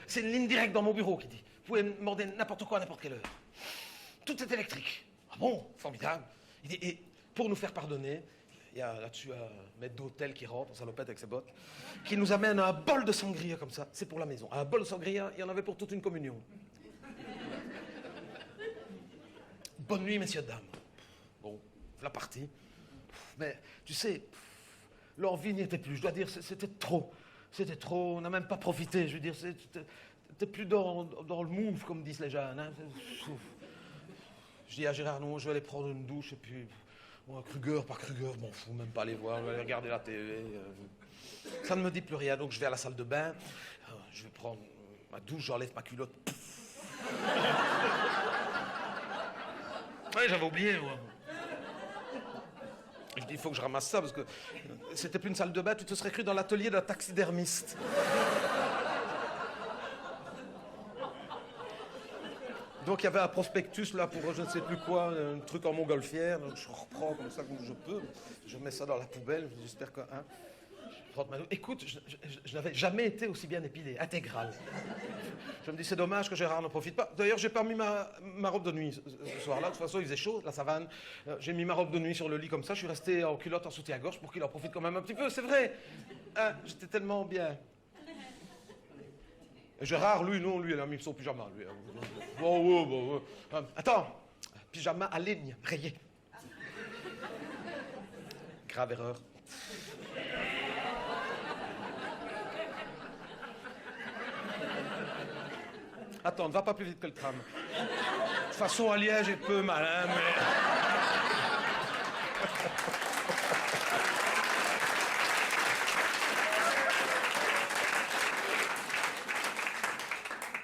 c'est une ligne directe dans mon bureau qui dit. Vous pouvez me demander n'importe quoi à n'importe quelle heure. Tout est électrique. Ah bon, formidable. Il dit, et pour nous faire pardonner, Il y a là-dessus un maître d'hôtel qui rentre en salopette avec ses bottes, qui nous amène un bol de sangria comme ça. C'est pour la maison. Un bol de sangria, il y en avait pour toute une communion. Bonne nuit, messieurs, dames. Bon, la partie. Mais, tu sais, l'envie n'y était plus. Je dois dire, c'était trop. C'était trop. On n'a même pas profité. Je veux dire, c'était plus dans le move, comme disent les jeunes. Hein. Je dis à Gérard, non, je vais aller prendre une douche et puis... Bon, Kruger, pas Kruger, je m'en fous, même pas aller voir, je vais aller regarder la télé. Ça ne me dit plus rien, donc je vais à la salle de bain, je vais prendre ma douche, j'enlève ma culotte. Oui, j'avais oublié, moi. Je dis, il faut que je ramasse ça, parce que c'était plus une salle de bain, tu te serais cru dans l'atelier d'un taxidermiste. Donc il y avait un prospectus là pour je ne sais plus quoi, un truc en montgolfière, donc je reprends comme ça comme je peux, je mets ça dans la poubelle, j'espère que... Hein, je prends ma... Écoute, je n'avais jamais été aussi bien épilé, intégral. Je me dis c'est dommage que Gérard n'en profite pas. D'ailleurs j'ai pas mis ma robe de nuit ce soir-là, de toute façon il faisait chaud, la savane. J'ai mis ma robe de nuit sur le lit comme ça, je suis resté en culotte en soutien-gorge pour qu'il en profite quand même un petit peu, c'est vrai. Hein, j'étais tellement bien. Et Gérard, lui, non, lui, il a mis son pyjama, lui. Bon. Attends, pyjama à ligne, rayé. Grave erreur. Attends, ne va pas plus vite que le tram. De toute façon, à Liège, j'ai peu malin, mais...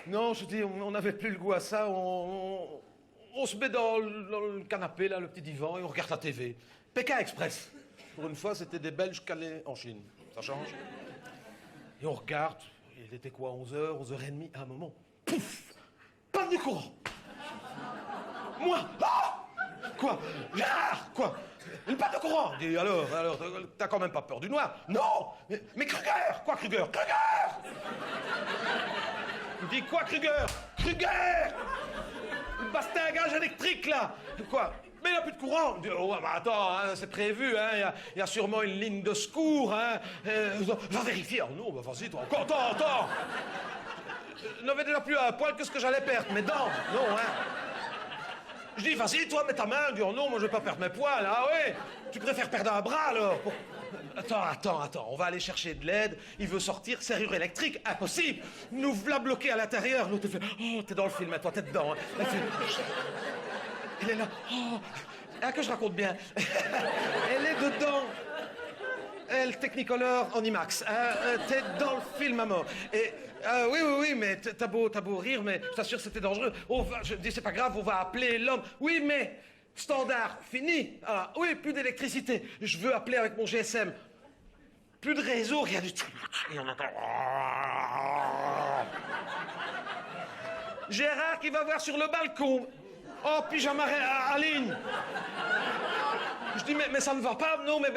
Non, je dis, on n'avait plus le goût à ça. On se met dans le canapé, là, le petit divan, et on regarde la TV. Pékin Express. Pour une fois, c'était des Belges calés en Chine. Ça change. Et on regarde. Il était quoi, 11h, 11h30, à un moment. Pouf! Panne du courant. Moi, ah! Quoi? Gérard! Quoi? Une panne de courant! Je dis, alors, t'as quand même pas peur du noir? Non! Mais Kruger! Quoi, Kruger? Kruger! Il dit quoi, Kruger? Kruger! Une bastingage électrique, là! Quoi? Mais il n'y a plus de courant! Il dit, oh, bah attends, hein, c'est prévu, hein, il y a sûrement une ligne de secours, hein. Va vérifier. Oh non, bah vas-y, toi, encore, attends! Je n'avais déjà plus un poil que ce que j'allais perdre, mes dents, non, hein. Je dis, vas-y, toi, mets ta main. Il dit, oh non, moi je vais pas perdre mes poils, ah ouais? Tu préfères perdre un bras, alors? Attends, on va aller chercher de l'aide. Il veut sortir, serrure électrique, impossible. Nous voilà bloqués à l'intérieur. L'autre fait, oh, t'es dans le film, hein, toi, t'es dedans. Hein. Elle est là, oh, hein, que je raconte bien. Elle est dedans. Elle, Technicolor en IMAX. Hein, t'es dans le film à mort. Et, oui, mais t'as beau rire, mais je t'assure, c'était dangereux. Je dis, c'est pas grave, on va appeler l'homme. Oui, mais... Standard, fini. Ah, oui, plus d'électricité. Je veux appeler avec mon GSM. Plus de réseau, rien du tout. Et on entend... Gérard qui va voir sur le balcon. Oh, pyjama à ligne. Je dis, mais ça ne va pas. Non, mais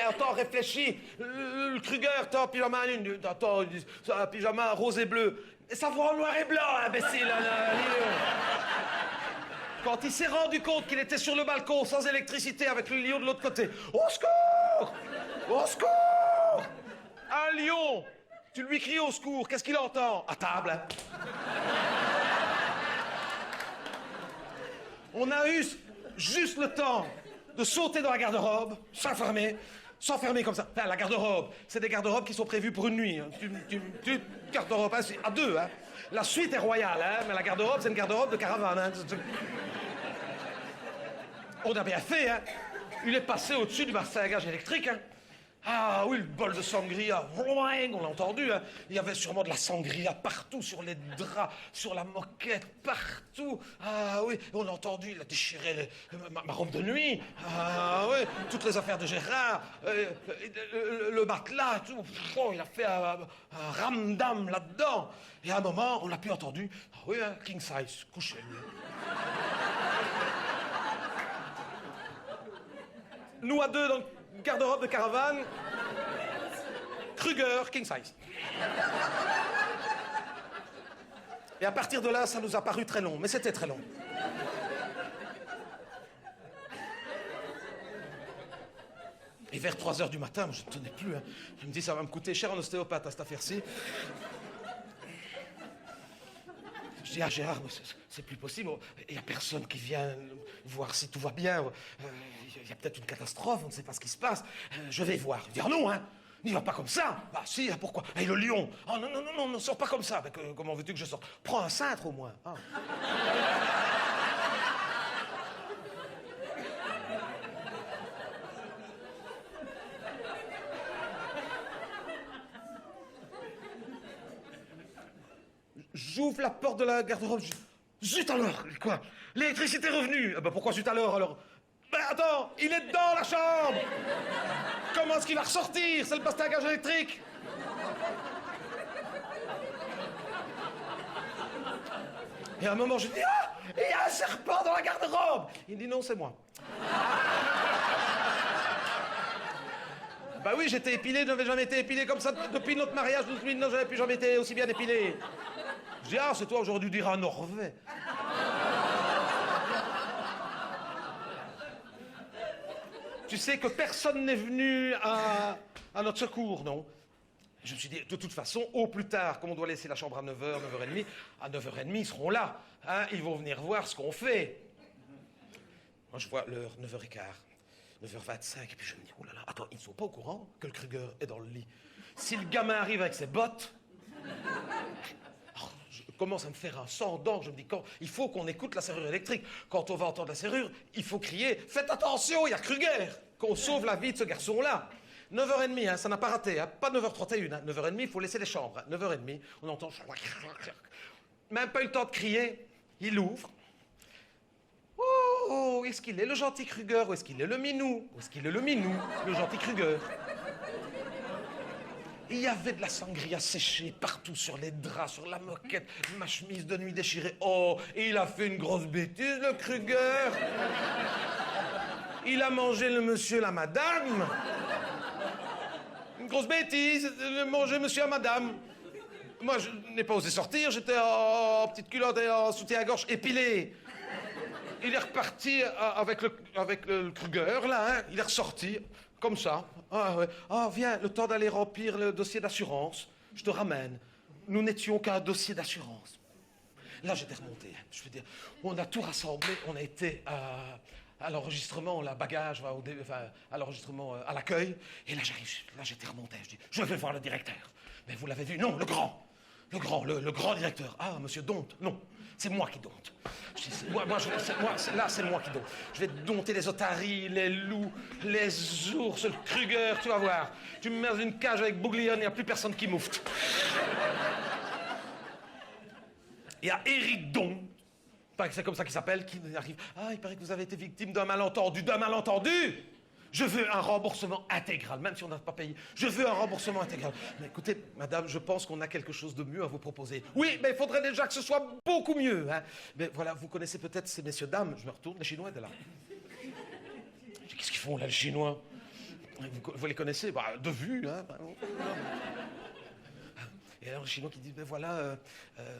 attends, réfléchis. Le Kruger, t'as un pyjama à ligne. Attends, c'est un pyjama rose et bleu. Et ça va en noir et blanc, imbécile. Quand il s'est rendu compte qu'il était sur le balcon, sans électricité, avec le lion de l'autre côté. Au secours! Au secours! Un lion! Tu lui cries au secours, qu'est-ce qu'il entend? À table, hein. On a eu juste le temps de sauter dans la garde-robe, s'enfermer comme ça. Enfin, la garde-robe, c'est des garde-robes qui sont prévues pour une nuit. Hein. Tu garde-robe, hein, à deux, hein. La suite est royale, hein, mais la garde-robe, c'est une garde-robe de caravane. Hein. On a bien fait, hein. Il est passé au-dessus du bastingage électrique, hein. Ah oui, le bol de sangria, on l'a entendu, hein. Il y avait sûrement de la sangria partout, sur les draps, sur la moquette, partout. Ah oui, on a entendu, il a déchiré ma robe de nuit. Ah oui, toutes les affaires de Gérard, le matelas, tout. Oh, il a fait un ramdam là-dedans. Et à un moment, on l'a plus entendu. Ah oui, hein, king size, couché. Nous à deux dans le garde-robe de caravane, Kruger, king size. Et à partir de là, ça nous a paru très long, mais c'était très long. Et vers 3 heures du matin, moi, je ne tenais plus. Hein. Je me dis, ça va me coûter cher en ostéopathe à cette affaire-ci. Je dis, ah Gérard, c'est plus possible. Il n'y a personne qui vient voir si tout va bien. Il y a peut-être une catastrophe, on ne sait pas ce qui se passe. Je vais voir. Il dit, ah non, hein, n'y va pas comme ça. Bah si, pourquoi? Et le lion. Oh non, non, non, non, ne sors pas comme ça. Comment veux-tu que je sorte? Prends un cintre au moins. Ah. J'ouvre la porte de la garde-robe. Zut alors! Quoi? L'électricité est revenue! Ah bah pourquoi zut alors? Ben attends, il est dans la chambre! Comment est-ce qu'il va ressortir? C'est le bastingage électrique! Et à un moment, je dis, ah! Il y a un serpent dans la garde-robe! Il dit, non, c'est moi. Bah oui, j'étais épilé, je n'avais jamais été épilé comme ça depuis notre mariage, depuis non, j'avais plus jamais été aussi bien épilé. Je dis, ah, c'est toi, j'aurais dû dire un Norvège. Tu sais que personne n'est venu à notre secours, non? Je me suis dit, de toute façon, au plus tard, comme on doit laisser la chambre à 9h, 9h30, à 9h30, ils seront là. Hein, ils vont venir voir ce qu'on fait. Moi, je vois l'heure, 9h15. 9h25, et puis je me dis, oh là là, attends, ils ne sont pas au courant que le Kruger est dans le lit. Si le gamin arrive avec ses bottes, je commence à me faire un sang d'or, je me dis, il faut qu'on écoute la serrure électrique. Quand on va entendre la serrure, il faut crier, faites attention, il y a Kruger, qu'on sauve la vie de ce garçon-là. 9h30, hein, ça n'a pas raté, hein, pas 9h31, hein, 9h30, il faut laisser les chambres. Hein, 9h30, on entend... Même pas eu le temps de crier, il ouvre. Oh, est-ce qu'il est le gentil Kruger ou est-ce qu'il est le minou? Ou est-ce qu'il est le minou, le gentil Kruger? Il y avait de la sangria séchée partout sur les draps, sur la moquette, ma chemise de nuit déchirée. Oh, et il a fait une grosse bêtise, le Kruger. Il a mangé le monsieur, la madame. Une grosse bêtise, manger monsieur et madame. Moi, je n'ai pas osé sortir, j'étais en petite culotte et en soutien-gorge épilé. Il est reparti avec le Kruger, là, hein. Il est ressorti, comme ça. Ah, ouais. Ah, viens, le temps d'aller remplir le dossier d'assurance. Je te ramène. Nous n'étions qu'un dossier d'assurance. Là, j'étais remonté. Je veux dire, on a tout rassemblé. On a été à l'enregistrement, la bagage, à l'enregistrement, à l'accueil. Et là, j'arrive. Là, j'étais remonté. Je dis, je vais voir le directeur. Mais vous l'avez vu? Non, le grand. Le grand directeur. Ah, monsieur Dompte. Non, c'est moi qui dompte. Là, c'est moi qui dompte. Je vais dompter les otaries, les loups, les ours, le Kruger, tu vas voir. Tu me mets dans une cage avec Bouglione, il n'y a plus personne qui moufte. Il y a Éric Dompte, c'est comme ça qu'il s'appelle, qui arrive. Ah, il paraît que vous avez été victime d'un malentendu. D'un malentendu? Je veux un remboursement intégral, même si on n'a pas payé. Je veux un remboursement intégral. Mais écoutez, madame, je pense qu'on a quelque chose de mieux à vous proposer. Oui, mais il faudrait déjà que ce soit beaucoup mieux. Hein. Mais voilà, vous connaissez peut-être ces messieurs, dames. Je me retourne, les Chinois de là. Qu'est-ce qu'ils font là, les Chinois? Vous les connaissez? Bah, de vue, hein. Et alors le Chinois qui dit, ben voilà,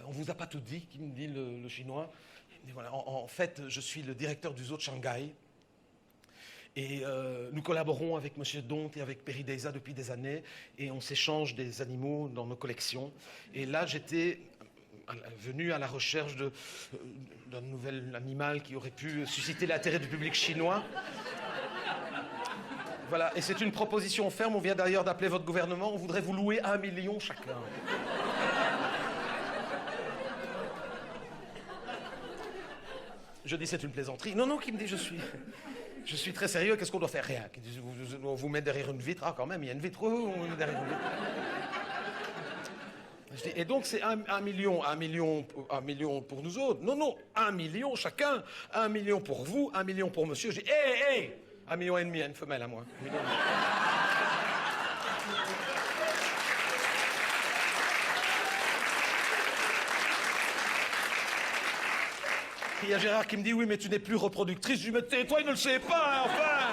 on vous a pas tout dit, qui me dit le Chinois. Il me dit, voilà, en fait, je suis le directeur du zoo de Shanghai. Et nous collaborons avec M. Dompte et avec Péridesa depuis des années et on s'échange des animaux dans nos collections. Et là, j'étais venu à la recherche d'un nouvel animal qui aurait pu susciter l'intérêt du public chinois. Voilà, et c'est une proposition ferme. On vient d'ailleurs d'appeler votre gouvernement. On voudrait vous louer 1 million chacun. Je dis c'est une plaisanterie. Non, qui me dit je suis très sérieux, qu'est-ce qu'on doit faire? Rien. On vous met derrière une vitre. Ah, quand même, il y a une vitre. On met derrière une vitre. Je dis, et donc, c'est 1 million pour nous autres. Non, 1 million chacun. 1 million pour vous, 1 million pour monsieur. Je dis, hé 1,5 million à une femelle à moi. Il y a Gérard qui me dit, oui, mais tu n'es plus reproductrice. Je lui dis, mais tais-toi, il ne le sait pas, hein, enfin.